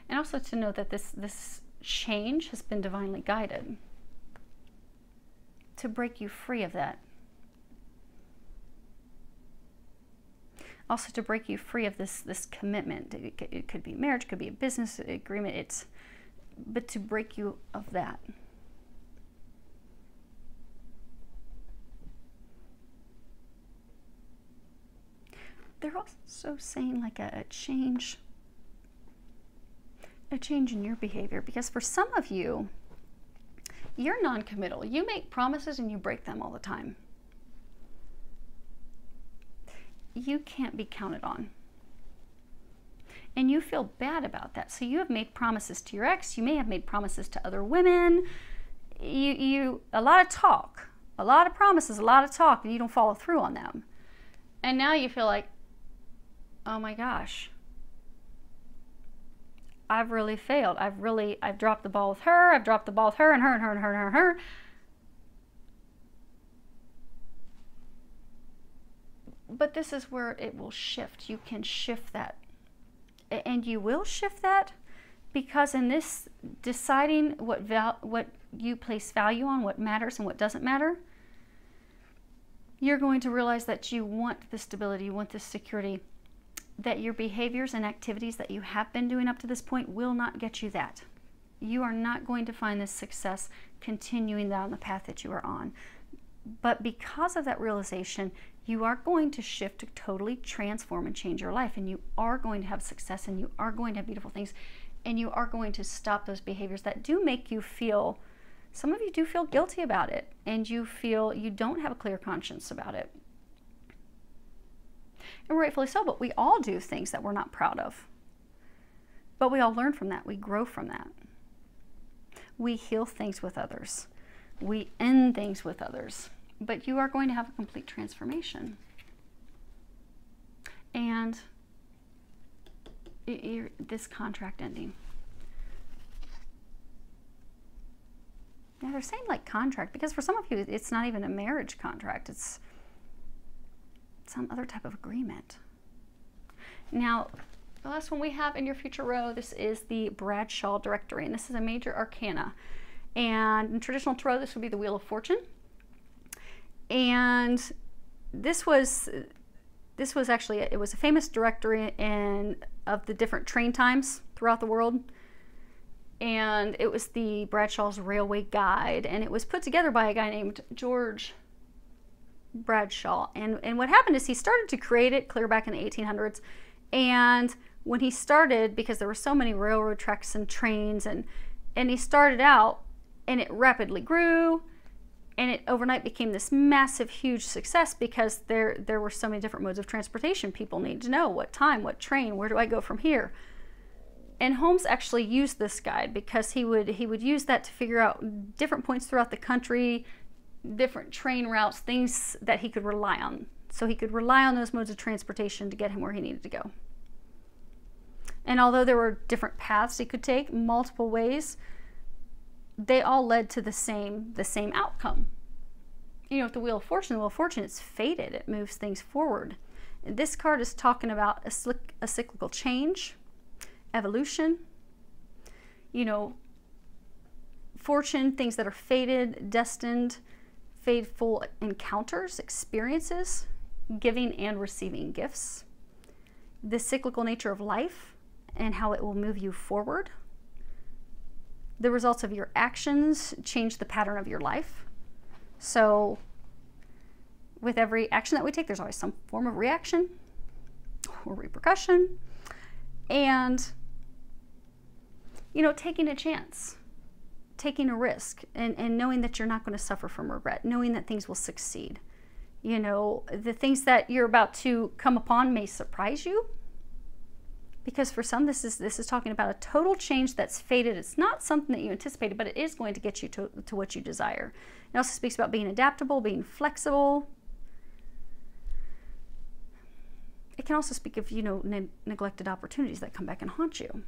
And also to know that this change has been divinely guided to break you free of that. Also to break you free of this commitment. It could be marriage, could be a business agreement, but to break you of that. There also saying like a change in your behavior, because for some of you, you're non-committal. You make promises and you break them all the time. You can't be counted on. And you feel bad about that. So you have made promises to your ex. You may have made promises to other women. A lot of talk, a lot of promises, a lot of talk, and you don't follow through on them. And now you feel like, oh my gosh, I've really failed. I've dropped the ball with her. I've dropped the ball with her and her and her and her and her and her. But this is where it will shift. You can shift that. And you will shift that, because in this deciding what you place value on, what matters and what doesn't matter, you're going to realize that you want the stability, you want the security, that your behaviors and activities that you have been doing up to this point will not get you that. You are not going to find this success continuing down the path that you are on. But because of that realization, you are going to shift to totally transform and change your life, and you are going to have success, and you are going to have beautiful things, and you are going to stop those behaviors that do make you feel, some of you do feel guilty about it, and you feel you don't have a clear conscience about it. And rightfully so, but we all do things that we're not proud of. But we all learn from that. We grow from that. We heal things with others. We end things with others. But you are going to have a complete transformation. And this contract ending. Now they're saying like contract, because for some of you, it's not even a marriage contract. It's some other type of agreement. Now, the last one we have in your future row, this is the Bradshaw Directory, and this is a major arcana. And in traditional tarot, this would be the Wheel of Fortune. And this was actually, it was a famous directory of the different train times throughout the world. And it was the Bradshaw's Railway Guide, and it was put together by a guy named George Bradshaw. And what happened is he started to create it clear back in the 1800s. And when he started, because there were so many railroad tracks and trains, and he started out, and it rapidly grew, and it overnight became this massive, huge success, because there were so many different modes of transportation. People needed to know what time, what train, where do I go from here? And Holmes actually used this guide, because he would use that to figure out different points throughout the country, different train routes, things that he could rely on. So he could rely on those modes of transportation to get him where he needed to go. And although there were different paths he could take, multiple ways, they all led to the same outcome. You know, with the Wheel of Fortune, it's fated. It moves things forward. And this card is talking about a cyclical change, evolution, you know, fortune, things that are fated, destined, fateful encounters, experiences, giving and receiving gifts, the cyclical nature of life and how it will move you forward. The results of your actions change the pattern of your life. So with every action that we take, there's always some form of reaction or repercussion. And, you know, taking a chance, taking a risk, and knowing that you're not going to suffer from regret, knowing that things will succeed. You know, the things that you're about to come upon may surprise you, because for some, this is talking about a total change that's fated. It's not something that you anticipated, but it is going to get you to what you desire. It also speaks about being adaptable, being flexible. It can also speak of, you know, neglected opportunities that come back and haunt you.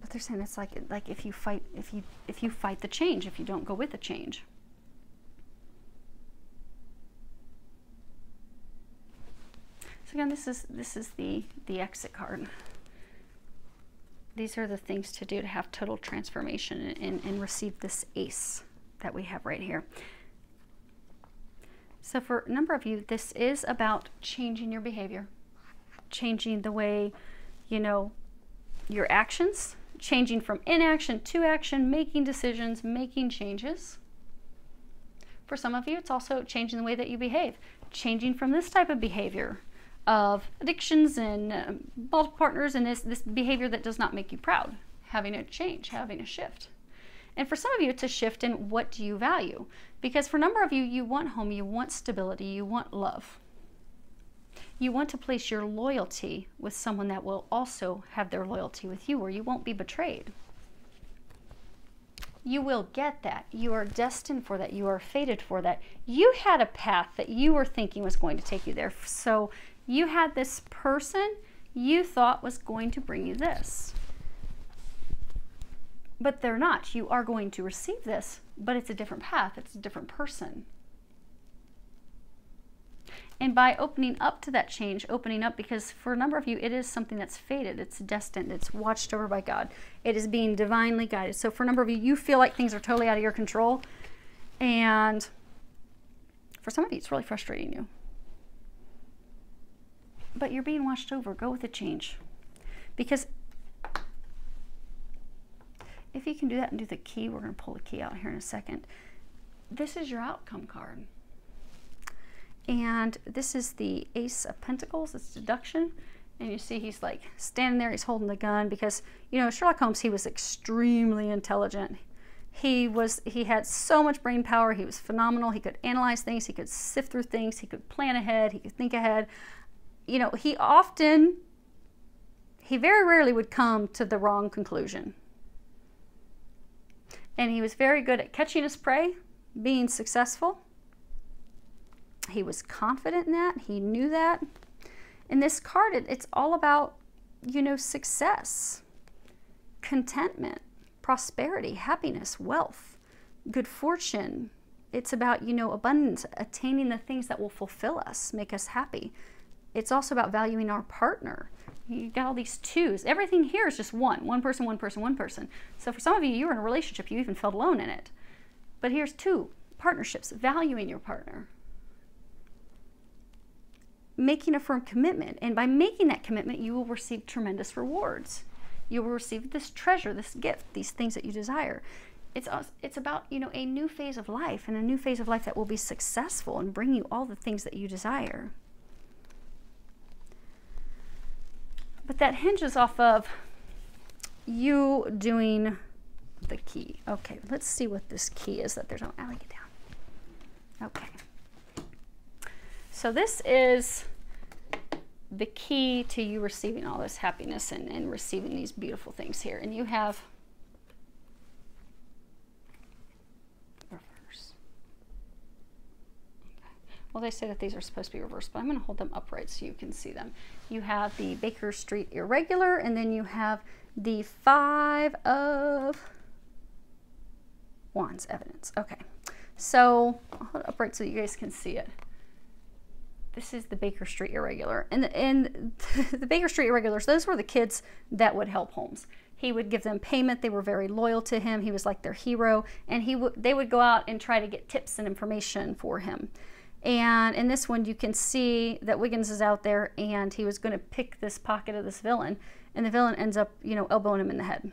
But they're saying it's like if you fight the change, if you don't go with the change. So again, this is the exit card. These are the things to do to have total transformation and receive this ace that we have right here. So for a number of you, this is about changing your behavior, changing the way, you know, your actions, changing from inaction to action, making decisions, making changes. For some of you, it's also changing the way that you behave, changing from this type of behavior of addictions and multiple partners and this behavior that does not make you proud, having a change, having a shift. And for some of you, it's a shift in what do you value? Because for a number of you, you want home, you want stability, you want love. You want to place your loyalty with someone that will also have their loyalty with you, or you won't be betrayed. You will get that. You are destined for that. You are fated for that. You had a path that you were thinking was going to take you there. So you had this person you thought was going to bring you this. But they're not. You are going to receive this, but it's a different path. It's a different person. And by opening up to that change, opening up, because for a number of you, it is something that's fated, it's destined, it's watched over by God. It is being divinely guided. So for a number of you, you feel like things are totally out of your control. And for some of you, it's really frustrating you. But you're being watched over. Go with the change. Because if you can do that and do the key, we're going to pull the key out here in a second. This is your outcome card. And this is the Ace of Pentacles. It's deduction. And you see he's like standing there. He's holding the gun because, you know, Sherlock Holmes, he was extremely intelligent. He had so much brain power. He was phenomenal. He could analyze things. He could sift through things. He could plan ahead. He could think ahead. You know, he very rarely would come to the wrong conclusion. And he was very good at catching his prey, being successful. He was confident in that. He knew that. In this card, it's all about, you know, success, contentment, prosperity, happiness, wealth, good fortune. It's about, you know, abundance, attaining the things that will fulfill us, make us happy. It's also about valuing our partner. You got all these twos. Everything here is just one person, one person, one person. So for some of you, you were in a relationship, you even felt alone in it. But here's two partnerships, valuing your partner. Making a firm commitment, and by making that commitment, you will receive tremendous rewards. You will receive this treasure, this gift, these things that you desire. It's about, you know, a new phase of life, and a new phase of life that will be successful and bring you all the things that you desire. But that hinges off of you doing the key. Okay, let's see what this key is that there's no. I'll get down. Okay. So this is the key to you receiving all this happiness and receiving these beautiful things here. And you have reverse. Okay. Well, they say that these are supposed to be reversed, but I'm going to hold them upright so you can see them. You have the Baker Street Irregular, and then you have the 5 of Wands, evidence. Okay. So I'll hold it upright so you guys can see it. This is the Baker Street Irregular. And the Baker Street Irregulars, those were the kids that would help Holmes. He would give them payment. They were very loyal to him. He was like their hero. And they would go out and try to get tips and information for him. And in this one, you can see that Wiggins is out there, and he was going to pick this pocket of this villain. And the villain ends up, you know, elbowing him in the head.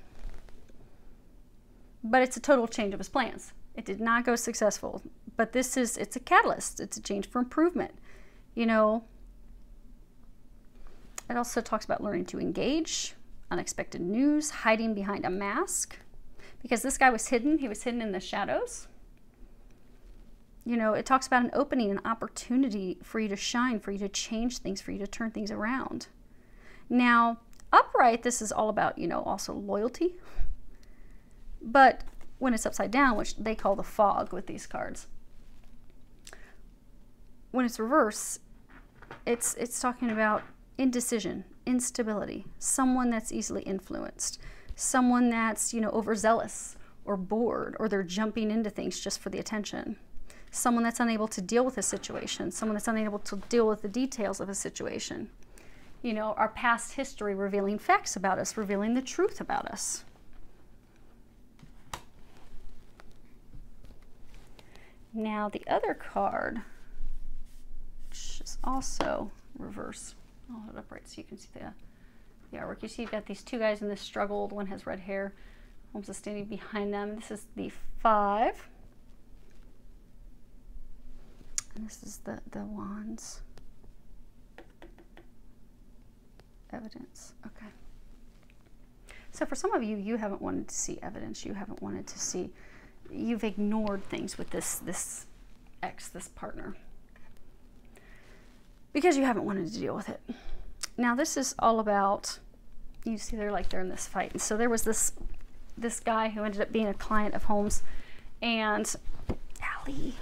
But it's a total change of his plans. It did not go successful. But it's a catalyst. It's a change for improvement. You know, it also talks about learning to engage, unexpected news, hiding behind a mask. Because this guy was hidden. He was hidden in the shadows. You know, it talks about an opening, an opportunity for you to shine, for you to change things, for you to turn things around. Now, upright, this is all about, you know, also loyalty. But when it's upside down, which they call the fog with these cards, when it's reverse, it's talking about indecision, instability, someone that's easily influenced, someone that's, you know, overzealous or bored, or they're jumping into things just for the attention, someone that's unable to deal with a situation, someone that's unable to deal with the details of a situation. You know, our past history revealing facts about us, revealing the truth about us. Now the other card, which is also reverse. I'll hold it upright so you can see the artwork. You see you've got these two guys in this struggle. One has red hair. Holmes is standing behind them. This is the 5 This is the wands. Evidence. Okay. So for some of you, you haven't wanted to see evidence. You haven't wanted to see, you've ignored things with this ex, this partner, because you haven't wanted to deal with it. Now this is all about, you see they're in this fight. And so there was this guy who ended up being a client of Holmes, and Allie,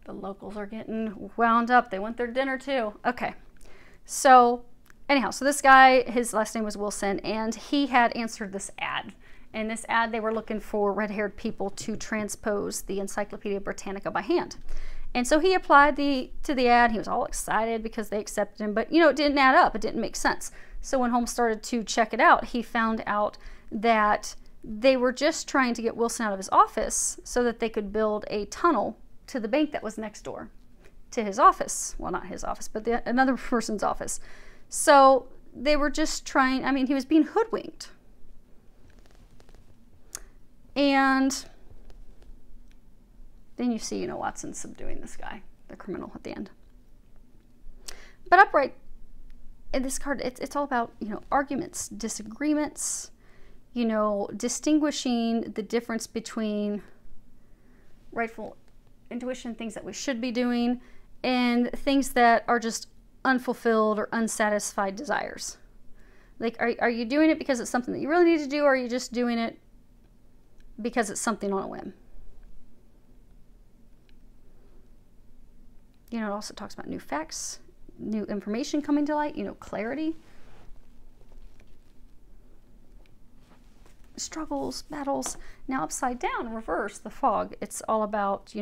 the locals are getting wound up. They want their dinner too. Okay. So anyhow, so this guy, his last name was Wilson, and he had answered this ad. In this ad, they were looking for red-haired people to transpose the Encyclopedia Britannica by hand. And so he applied to the ad. He was all excited because they accepted him, but it didn't add up. It didn't make sense. So when Holmes started to check it out, he found out that they were just trying to get Wilson out of his office so that they could build a tunnel to the bank that was next door to his office. Well, not his office, but another person's office. So they were just trying, he was being hoodwinked. And then you see, Watson subduing this guy, the criminal, at the end. But upright, in this card, it's all about, arguments, disagreements, distinguishing the difference between rightful intuition, things that we should be doing, and things that are just unfulfilled or unsatisfied desires. Like, are you doing it because it's something that you really need to do, or are you just doing it because it's something on a whim? It also talks about new facts, new information coming to light, clarity. Struggles, battles. Now upside down, reverse, the fog. It's all about,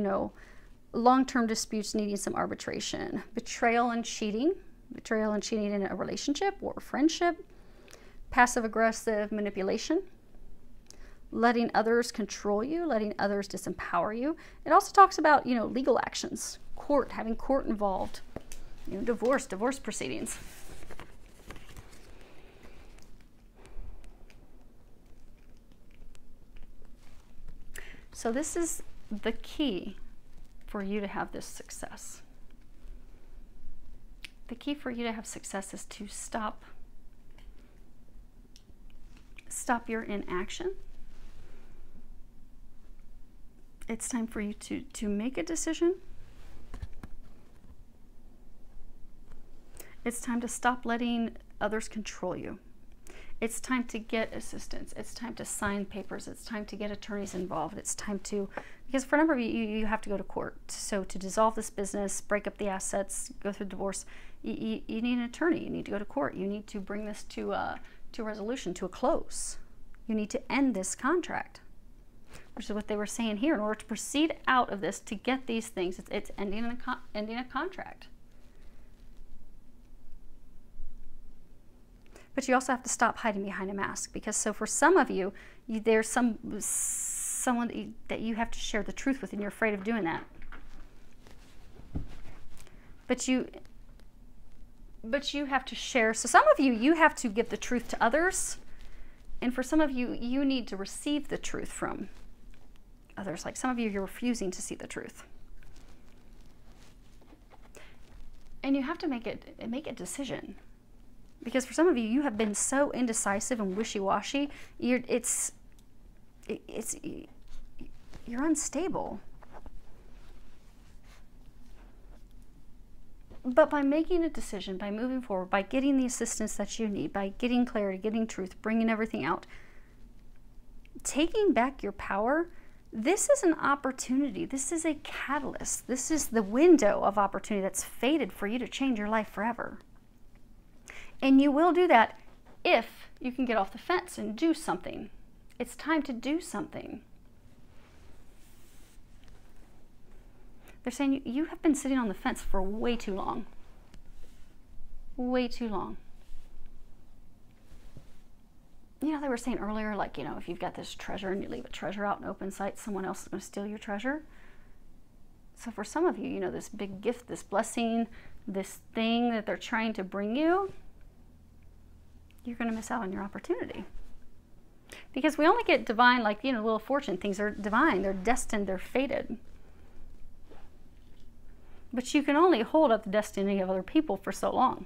long-term disputes needing some arbitration. Betrayal and cheating in a relationship or friendship. Passive-aggressive manipulation. Letting others control you, letting others disempower you. It also talks about, legal actions, having court involved, divorce proceedings. So this is the key for you to have this success. The key for you to have success is to stop your inaction. It's time for you to make a decision. It's time to stop letting others control you. It's time to get assistance. It's time to sign papers. It's time to get attorneys involved. It's time to, because for a number of you, you have to go to court. So to dissolve this business, break up the assets, go through divorce, you need an attorney. You need to go to court. You need to bring this to a resolution, to a close. You need to end this contract, which is what they were saying here. In order to proceed out of this, to get these things, it's ending a contract. But you also have to stop hiding behind a mask, because so for some of you, there's someone that you have to share the truth with, and you're afraid of doing that. But you have to share. So some of you have to give the truth to others, and for some of you, you need to receive the truth from others. Like some of you, you're refusing to see the truth, and you have to make a decision. Because for some of you, you have been so indecisive and wishy-washy, you're unstable. But by making a decision, by moving forward, by getting the assistance that you need, by getting clarity, getting truth, bringing everything out, taking back your power, this is an opportunity. This is a catalyst. This is the window of opportunity that's fated for you to change your life forever. And you will do that if you can get off the fence and do something. It's time to do something. They're saying you have been sitting on the fence for way too long. Way too long. They were saying earlier, like, if you've got this treasure and you leave a treasure out in open sight, someone else is going to steal your treasure. So for some of you, this big gift, this blessing, this thing that they're trying to bring you, you're going to miss out on your opportunity. Because we only get divine, like, Wheel of Fortune, things are divine, they're destined, they're fated. But you can only hold up the destiny of other people for so long.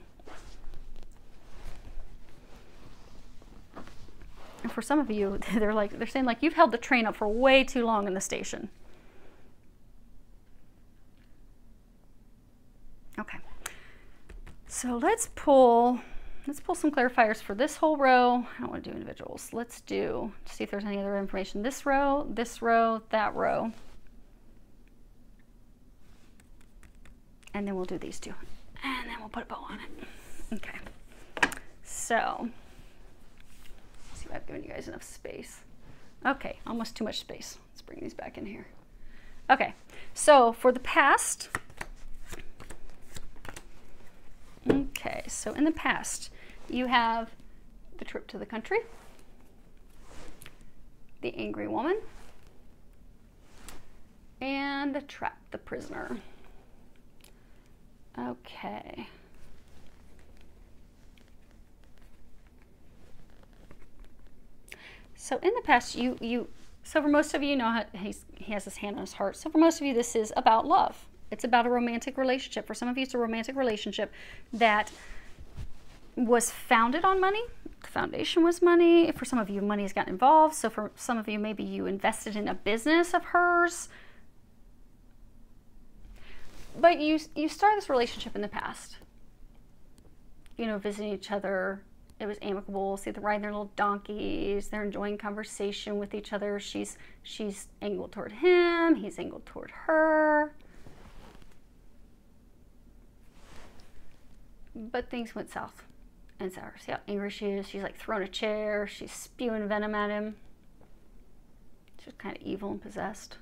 And for some of you, they're saying like, you've held the train up for way too long in the station. Okay. So let's pull some clarifiers for this whole row. I don't want to do individuals. Let's see if there's any other information. This row, that row. And then we'll do these two. And then we'll put a bow on it. Okay. So, let's see if I've given you guys enough space. Okay, almost too much space. Let's bring these back in here. Okay, so for the past, okay, so in the past, you have the trip to the country, the angry woman, and the trap, the prisoner. Okay. So in the past, so for most of you, know how he has his hand on his heart. So for most of you, this is about love. It's about a romantic relationship. For some of you, it's a romantic relationship that was founded on money. The foundation was money. For some of you, money has gotten involved. So for some of you, maybe you invested in a business of hers. But you started this relationship in the past, you know, visiting each other. It was amicable. See, they're riding their little donkeys. They're enjoying conversation with each other. She's angled toward him. He's angled toward her. But things went south and sour. See how angry she is? She's like throwing a chair. She's spewing venom at him. She's kind of evil and possessed.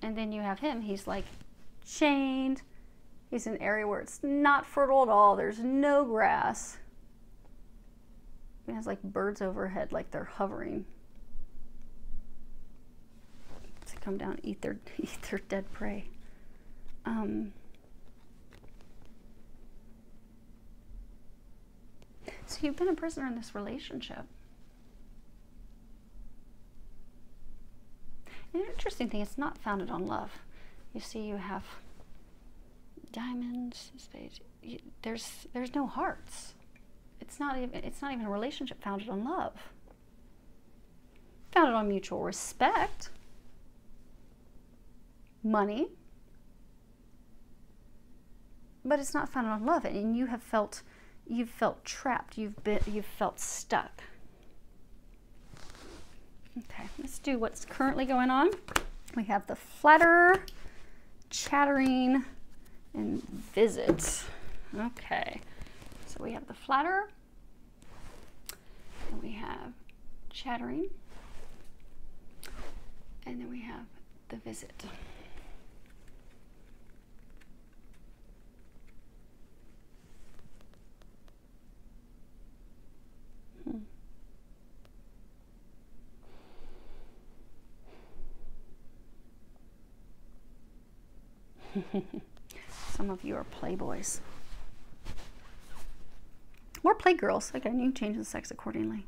And then you have him, he's like chained. He's in an area where it's not fertile at all. There's no grass. He has like birds overhead, like they're hovering to come down and eat their dead prey. So you've been a prisoner in this relationship. And the interesting thing, it's not founded on love. You see, you have diamonds, spades. There's no hearts. It's not even a relationship founded on love. Founded on mutual respect, money, but it's not founded on love. And you've felt trapped. You've felt stuck. Okay, let's do what's currently going on. We have the flatterer, chattering, and visit. Okay, so we have the flatterer, and we have chattering, and then we have the visit. Some of you are playboys. Or playgirls. Again, you can change the sex accordingly.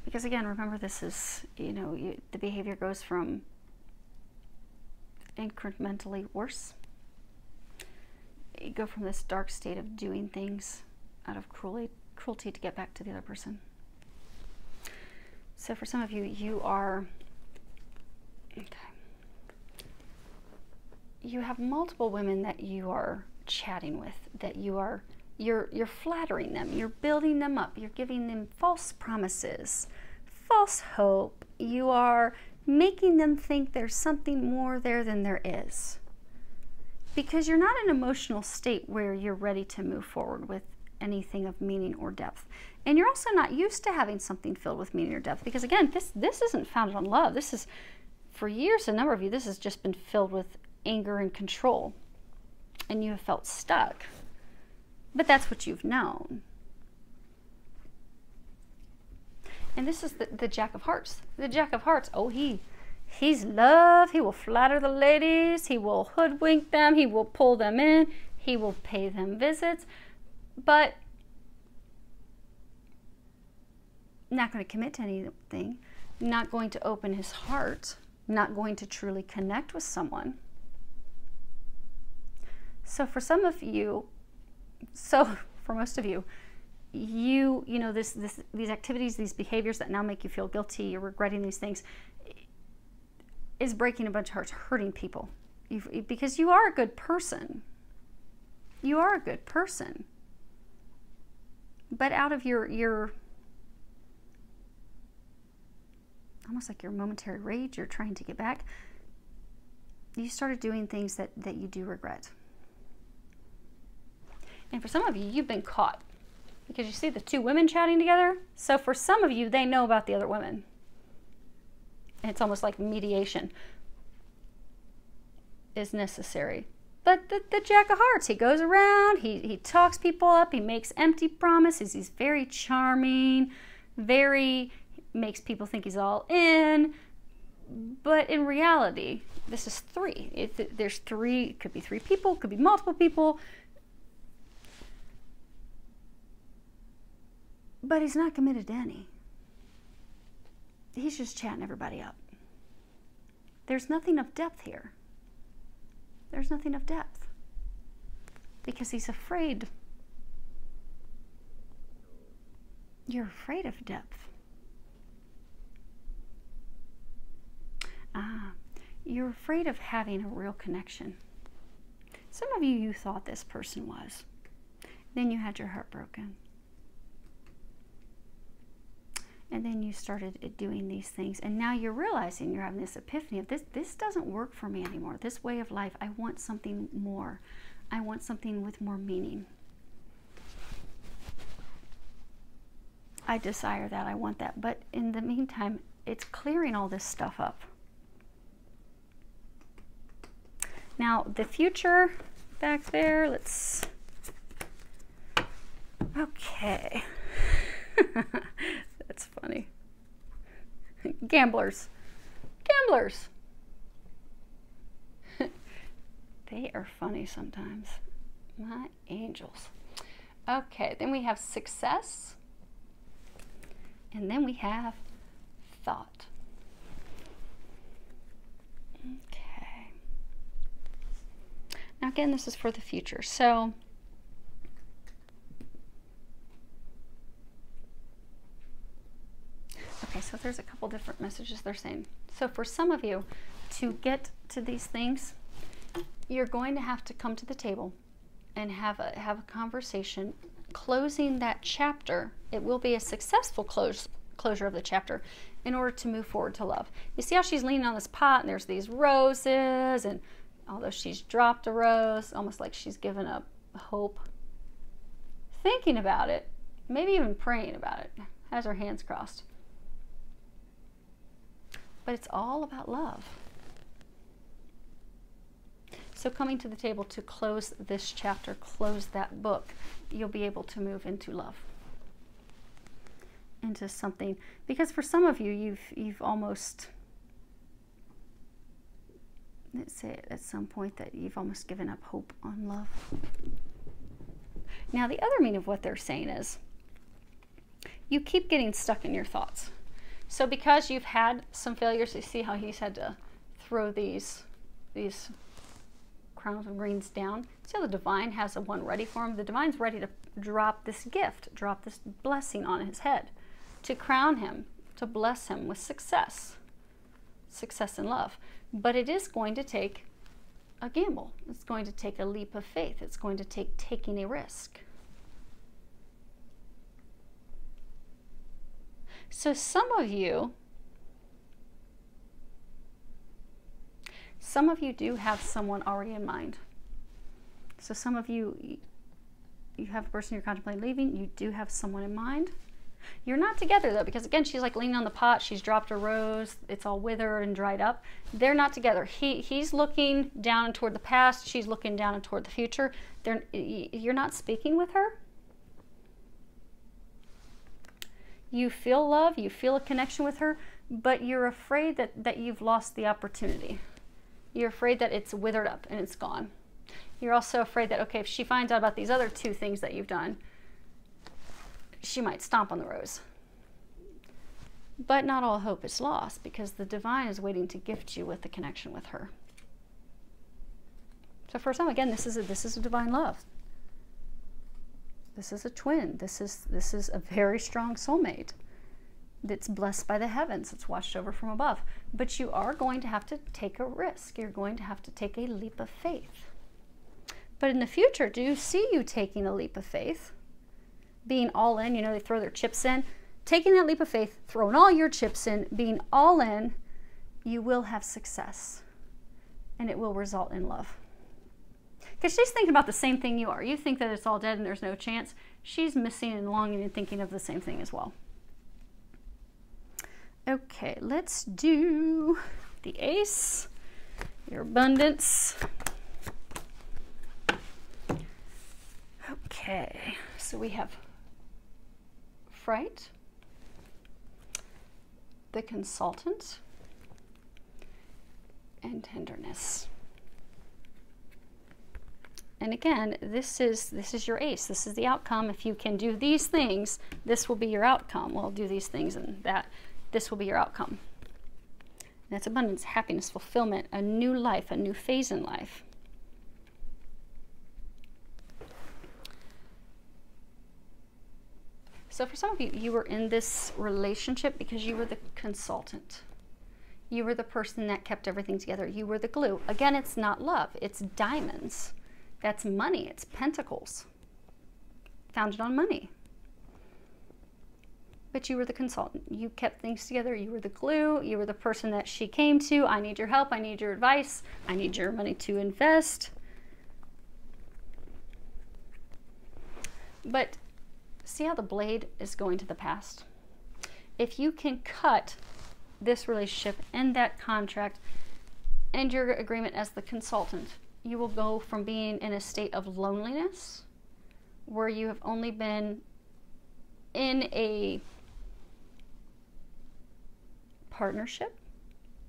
Because again, remember, this is, you know, the behavior goes from incrementally worse. You go from this dark state of doing things out of cruelty to get back to the other person. So for some of you, you are, okay, you have multiple women that you are chatting with, that you're flattering them, you're building them up, you're giving them false promises, false hope. You are making them think there's something more there than there is. Because you're not in an emotional state where you're ready to move forward with anything of meaning or depth. And you're also not used to having something filled with meaning or depth, because again, this isn't founded on love. This is, for years, a number of you, this has just been filled with anger and control, and you have felt stuck. But that's what you've known. And this is the Jack of Hearts. The Jack of Hearts, oh, he's love. He will flatter the ladies. He will hoodwink them. He will pull them in. He will pay them visits. But not going to commit to anything, not going to open his heart, not going to truly connect with someone. So for some of you, for most of you, you know, these activities, these behaviors that now make you feel guilty, you're regretting these things, is breaking a bunch of hearts, hurting people. Because you are a good person. You are a good person. But out of your almost like your momentary rage, you're trying to get back, you started doing things that you do regret. And for some of you, you've been caught. Because you see the two women chatting together. So for some of you, they know about the other women. And it's almost like mediation is necessary. But the Jack of Hearts, he goes around, he talks people up, he makes empty promises, he's very charming, makes people think he's all in. But in reality, this is three. There's three, it could be three people, it could be multiple people. But he's not committed to any. He's just chatting everybody up. There's nothing of depth here. There's nothing of depth. Because he's afraid. You're afraid of depth. You're afraid of having a real connection. Some of you thought this person was. Then you had your heart broken. And then you started doing these things. And now you're realizing, you're having this epiphany of this doesn't work for me anymore. This way of life, I want something more. I want something with more meaning. I desire that, I want that. But in the meantime, it's clearing all this stuff up. Now, the future back there, let's... Okay. That's funny. Gamblers. Gamblers. They are funny sometimes. My angels. Okay, then we have success. And then we have thought. Okay. Now again, this is for the future. So okay, so there's a couple different messages they're saying. So for some of you, to get to these things, you're going to have to come to the table and have a conversation, closing that chapter. It will be a successful closure of the chapter in order to move forward to love. You see how she's leaning on this pot and there's these roses, and although she's dropped a rose, almost like she's given up hope. Thinking about it, maybe even praying about it, has her hands crossed. But it's all about love. So coming to the table to close this chapter, close that book, you'll be able to move into love. Into something. Because for some of you, you've almost, let's say at some point that you've almost given up hope on love. Now the other meaning of what they're saying is, you keep getting stuck in your thoughts. So because you've had some failures, you see how he's had to throw these crowns of greens down. See how the divine has a one ready for him? The divine's ready to drop this gift, drop this blessing on his head, to crown him, to bless him with success. Success in love. But it is going to take a gamble. It's going to take a leap of faith. It's going to take taking a risk. So some of you do have someone already in mind. So some of you have a person you're contemplating leaving. You do have someone in mind. You're not together though, because again, she's like leaning on the pot. She's dropped a rose. It's all withered and dried up. They're not together. He's looking down and toward the past. She's looking down and toward the future. You're not speaking with her. You feel love, you feel a connection with her, but you're afraid that you've lost the opportunity. You're afraid that it's withered up and it's gone. You're also afraid that, okay, if she finds out about these other two things that you've done, she might stomp on the rose. But not all hope is lost, because the divine is waiting to gift you with the connection with her. So for some, again, this is a divine love. This is a twin. This is a very strong soulmate that's blessed by the heavens. It's watched over from above. But you are going to have to take a risk. You're going to have to take a leap of faith. But in the future, do you see you taking a leap of faith? Being all in, you know, they throw their chips in. Taking that leap of faith, throwing all your chips in, being all in, you will have success. And it will result in love. Because she's thinking about the same thing you are. You think that it's all dead and there's no chance. She's missing and longing and thinking of the same thing as well. Okay, let's do the ace, your abundance. Okay, so we have fright, the consultant, and tenderness. And again, this is your ace. This is the outcome. If you can do these things, this will be your outcome. Well, do these things and that. This will be your outcome. And that's abundance, happiness, fulfillment, a new life, a new phase in life. So for some of you, you were in this relationship because you were the consultant. You were the person that kept everything together. You were the glue. Again, it's not love. It's diamonds. That's money. It's pentacles. Founded on money. But you were the consultant. You kept things together. You were the glue. You were the person that she came to. I need your help. I need your advice. I need your money to invest. But see how the blade is going to the past? If you can cut this relationship and that contract and your agreement as the consultant, you will go from being in a state of loneliness where you have only been in a partnership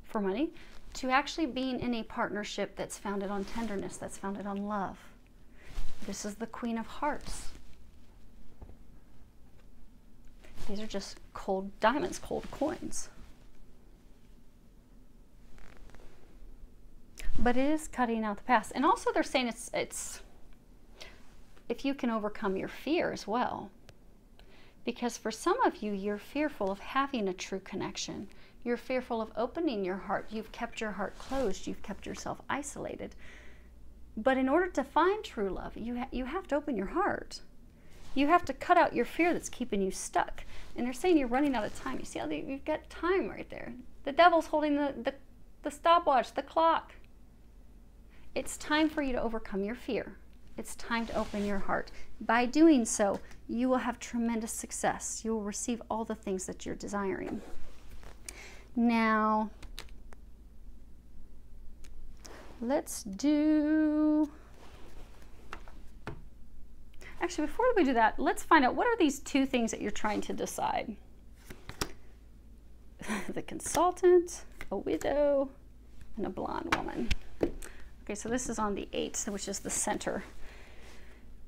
for money to actually being in a partnership that's founded on tenderness, that's founded on love. This is the Queen of Hearts. These are just cold diamonds, cold coins. But it is cutting out the past. And also they're saying it's if you can overcome your fear as well. Because for some of you, you're fearful of having a true connection. You're fearful of opening your heart. You've kept your heart closed. You've kept yourself isolated. But in order to find true love, you have to open your heart. You have to cut out your fear that's keeping you stuck. And they're saying you're running out of time. You see how you've got time right there. The devil's holding the stopwatch, the clock. It's time for you to overcome your fear. It's time to open your heart. By doing so, you will have tremendous success. You will receive all the things that you're desiring. Now, let's do... Actually, before we do that, let's find out what are these two things that you're trying to decide. The consultant, a widow, and a blonde woman. Okay, so this is on the 8th, which is the center.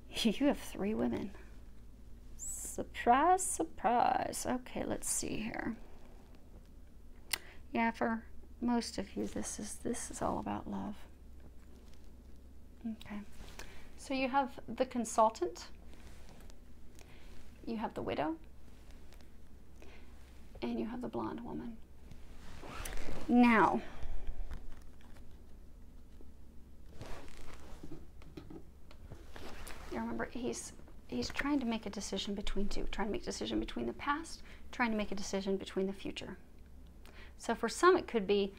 You have 3 women. Surprise, surprise. Okay, let's see here. Yeah, for most of you, this is all about love. Okay. So you have the consultant, you have the widow, and you have the blonde woman. Now, you remember he's trying to make a decision between two, trying to make a decision between the past, trying to make a decision between the future. So for some it could be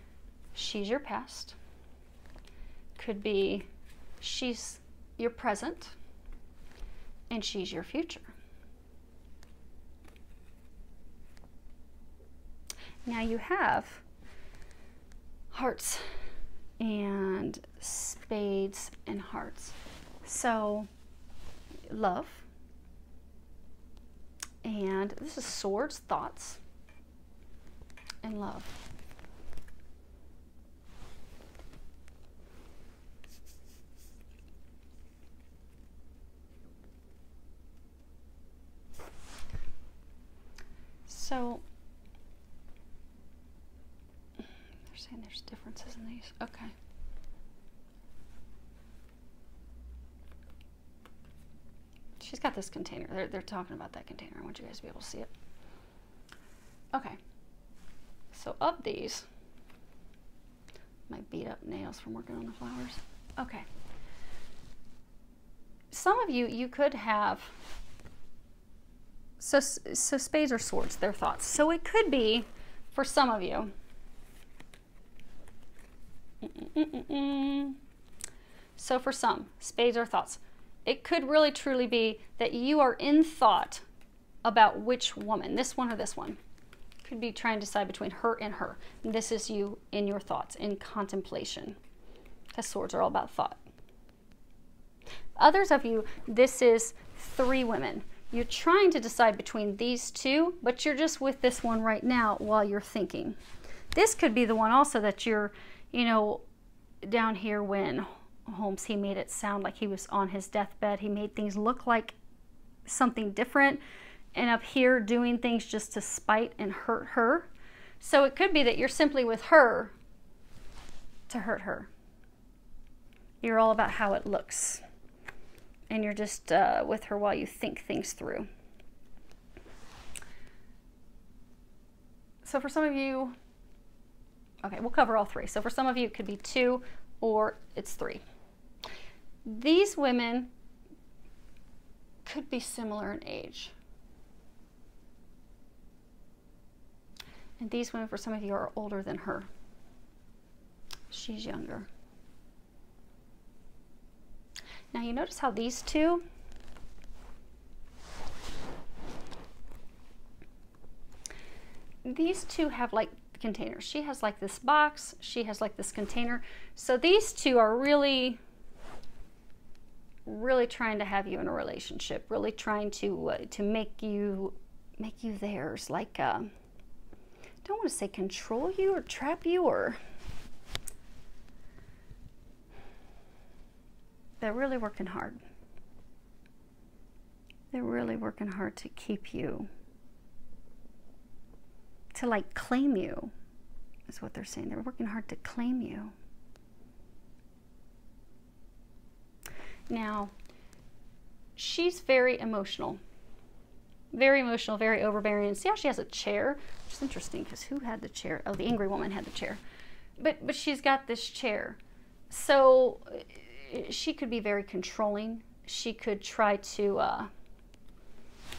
she's your past, could be she's your present, and she's your future. Now you have hearts and spades and hearts. So love, and this is swords, thoughts, and love. So saying there's differences in these. Okay. She's got this container. They're talking about that container. I want you guys to be able to see it. Okay. So of these, my beat up nails from working on the flowers. Okay. Some of you, you could have, so spades or swords, their thoughts. So it could be, for some of you, so for some, spades or thoughts, it could really truly be that you are in thought about which woman, this one or this one. Could be trying to decide between her and her. And this is you in your thoughts, in contemplation. Because swords are all about thought. Others of you, this is 3 women. You're trying to decide between these 2, but you're just with this one right now while you're thinking. This could be the one also that you're, you know, down here when Holmes, he made it sound like he was on his deathbed. He made things look like something different. And up here doing things just to spite and hurt her. So it could be that you're simply with her to hurt her. You're all about how it looks. And you're just with her while you think things through. So for some of you, okay, we'll cover all 3. So for some of you, it could be 2 or it's 3. These women could be similar in age. And these women, for some of you, are older than her. She's younger. Now you notice how these 2, have like containers. She has like this box, she has like this container. So these 2 are really trying to have you in a relationship, really trying to make you theirs. Like, I don't want to say control you or trap you, or they're really working hard. They're really working hard to keep you, to like claim you, is what they're saying. They're working hard to claim you. Now, she's very emotional. Very emotional, very overbearing. See how she has a chair? Which is interesting because who had the chair? Oh, the angry woman had the chair. But she's got this chair. So she could be very controlling. She could try to,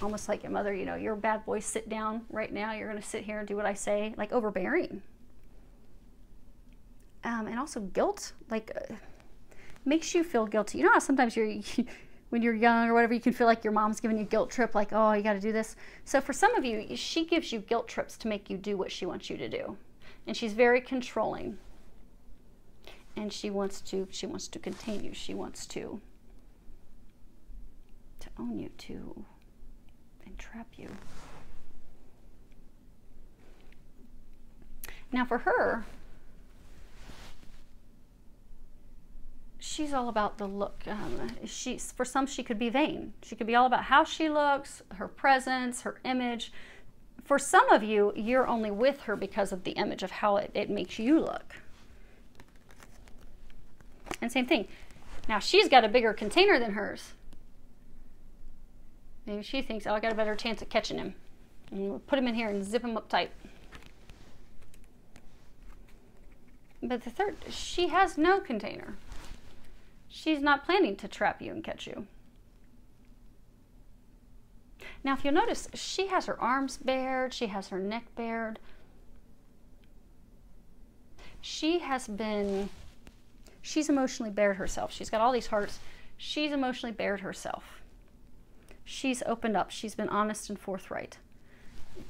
almost like your mother, you know, you're a bad boy, sit down right now. You're going to sit here and do what I say. Like overbearing. And also guilt, like makes you feel guilty. You know how sometimes when you're young or whatever, you can feel like your mom's giving you a guilt trip, like, oh, you got to do this. So for some of you, she gives you guilt trips to make you do what she wants you to do. And she's very controlling. And she wants to contain you. She wants to own you, to entrap you. Now for her, she's all about the look. For some, she could be vain. She could be all about how she looks, her presence, her image. For some of you, you're only with her because of the image of how it makes you look. And same thing. Now, she's got a bigger container than hers. Maybe she thinks, oh, I got a better chance at catching him. And we'll put him in here and zip him up tight. But the third, she has no container. She's not planning to trap you and catch you. Now, if you'll notice, she has her arms bared. She has her neck bared. She's emotionally bared herself. She's got all these hearts. She's emotionally bared herself. She's opened up. She's been honest and forthright.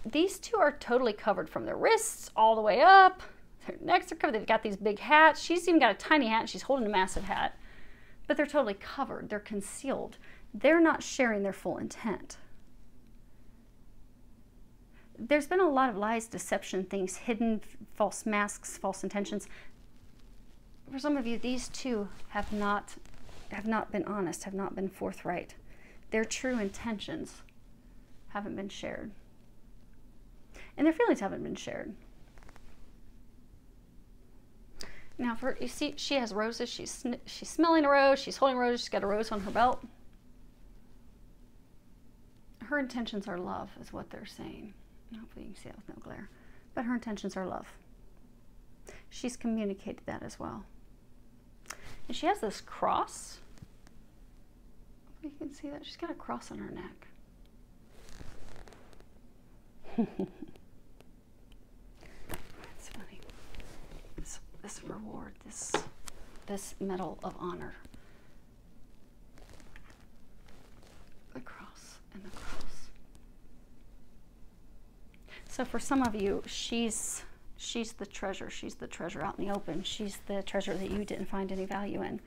These 2 are totally covered from their wrists all the way up. Their necks are covered. They've got these big hats. She's even got a tiny hat, and she's holding a massive hat. But they're totally covered. They're concealed. They're not sharing their full intent. There's been a lot of lies, deception, things hidden, false masks, false intentions. For some of you, these 2 have not been honest, have not been forthright. Their true intentions haven't been shared. And their feelings haven't been shared. Now, for you see, she has roses. She's smelling a rose. She's holding a rose. She's got a rose on her belt. Her intentions are love, is what they're saying. Hopefully you can see that with no glare. But her intentions are love. She's communicated that as well. And she has this cross. You can see that. She's got a cross on her neck. That's funny. This reward, this medal of honor. The cross and the cross. So for some of you, she's the treasure. She's the treasure out in the open. She's the treasure that you didn't find any value in,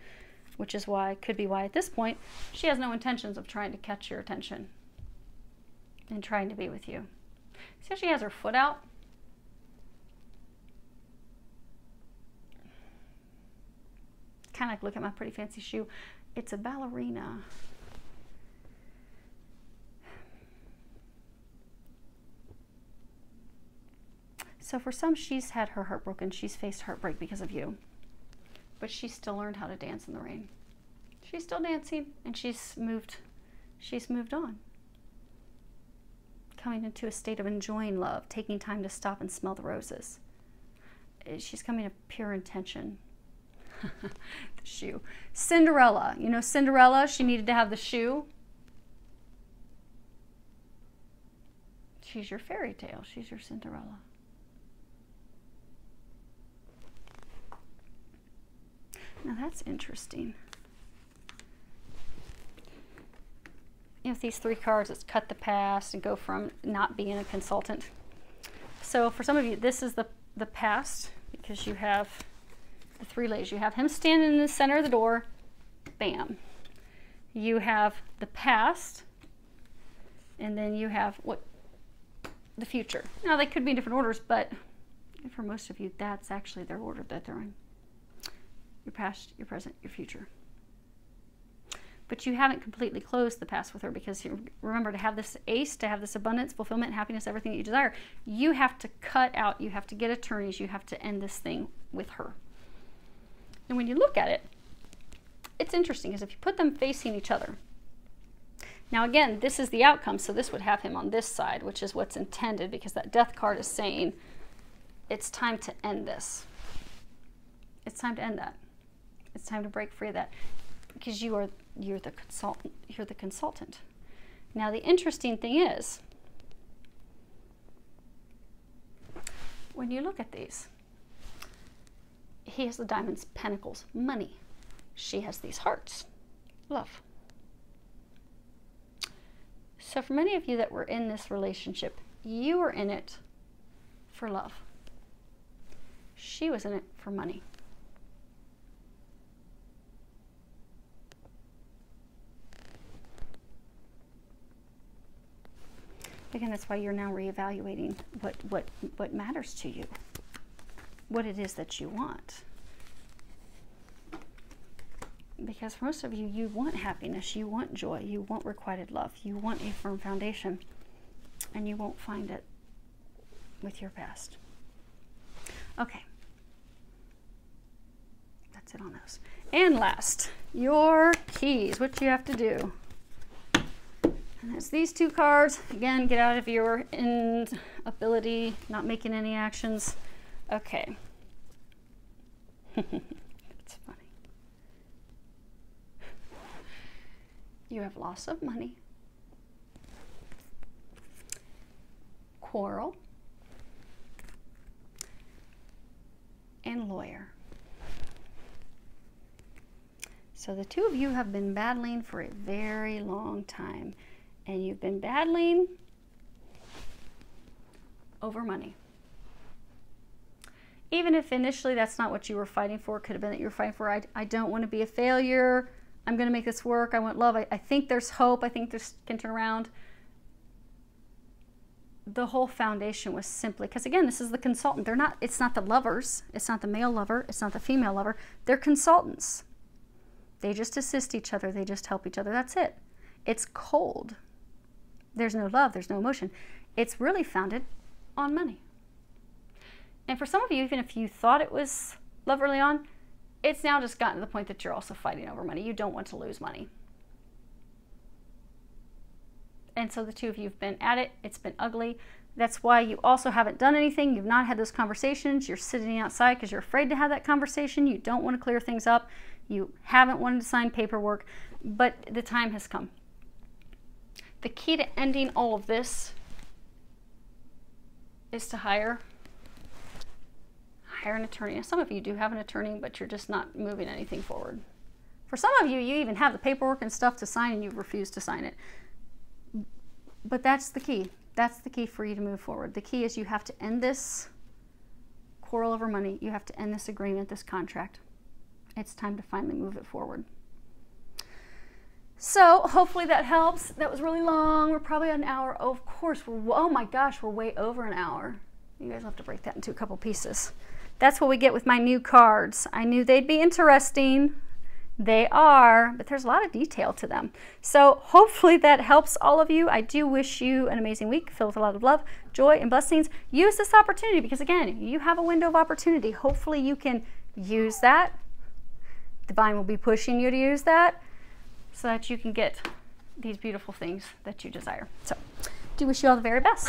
which is why, could be why at this point, she has no intentions of trying to catch your attention and trying to be with you. See how she has her foot out? Kind of like, look at my pretty fancy shoe. It's a ballerina. So for some, she's had her heart broken. She's faced heartbreak because of you. But she's still learned how to dance in the rain. She's still dancing, and she's moved on. Coming into a state of enjoying love, taking time to stop and smell the roses. She's coming to pure intention. The shoe. Cinderella. You know Cinderella, she needed to have the shoe. She's your fairy tale. She's your Cinderella. Now that's interesting. You know, with these three cards, it's cut the past and go from not being a consultant. So for some of you, this is the past, because you have the three ladies. You have him standing in the center of the door, bam. You have the past, and then you have the future. Now they could be in different orders, but for most of you, that's actually their order that they're in. Your past, your present, your future. But you haven't completely closed the past with her, because you remember, to have this ace, to have this abundance, fulfillment, happiness, everything that you desire, you have to cut out, you have to get attorneys, you have to end this thing with her. And when you look at it, it's interesting, because if you put them facing each other, now again, this is the outcome, so this would have him on this side, which is what's intended, because that death card is saying it's time to end this. It's time to end that. It's time to break free of that, because you're the consultant. You're the consultant. Now the interesting thing is, when you look at these, he has the diamonds, pentacles, money. She has these hearts, love. So for many of you that were in this relationship, you were in it for love. She was in it for money. Again, that's why you're now reevaluating what matters to you, what it is that you want. Because for most of you, you want happiness, you want joy, you want requited love, you want a firm foundation, and you won't find it with your past. Okay. That's it on those. And last, your keys, what you have to do. And it's these two cards. Again, get out of your inability, not making any actions. Okay. It's funny. You have loss of money, quarrel, and lawyer. So the two of you have been battling for a very long time. And you've been battling over money. Even if initially that's not what you were fighting for, it could have been that you were fighting for, I don't want to be a failure, I'm going to make this work, I want love, I think there's hope, I think this can turn around. The whole foundation was simply, because again, this is the consultant. It's not the lovers, it's not the male lover, it's not the female lover, they're consultants. They just assist each other, they just help each other, that's it. It's cold. There's no love, there's no emotion. It's really founded on money. And for some of you, even if you thought it was love early on, it's now just gotten to the point that you're also fighting over money. You don't want to lose money. And so the two of you have been at it. It's been ugly. That's why you also haven't done anything. You've not had those conversations. You're sitting outside because you're afraid to have that conversation. You don't want to clear things up. You haven't wanted to sign paperwork, but the time has come. The key to ending all of this is to hire an attorney. Now, some of you do have an attorney, but you're just not moving anything forward. For some of you, you even have the paperwork and stuff to sign and you refuse to sign it. But that's the key. That's the key for you to move forward. The key is you have to end this quarrel over money. You have to end this agreement, this contract. It's time to finally move it forward. So hopefully that helps. That was really long. We're probably at an hour. Oh, of course, oh my gosh, we're way over an hour. You guys will have to break that into a couple pieces. That's what we get with my new cards. I knew they'd be interesting. They are, but there's a lot of detail to them. So hopefully that helps all of you. I do wish you an amazing week filled with a lot of love, joy, and blessings. Use this opportunity because, again, you have a window of opportunity. Hopefully you can use that. Divine will be pushing you to use that so that you can get these beautiful things that you desire. So, do wish you all the very best.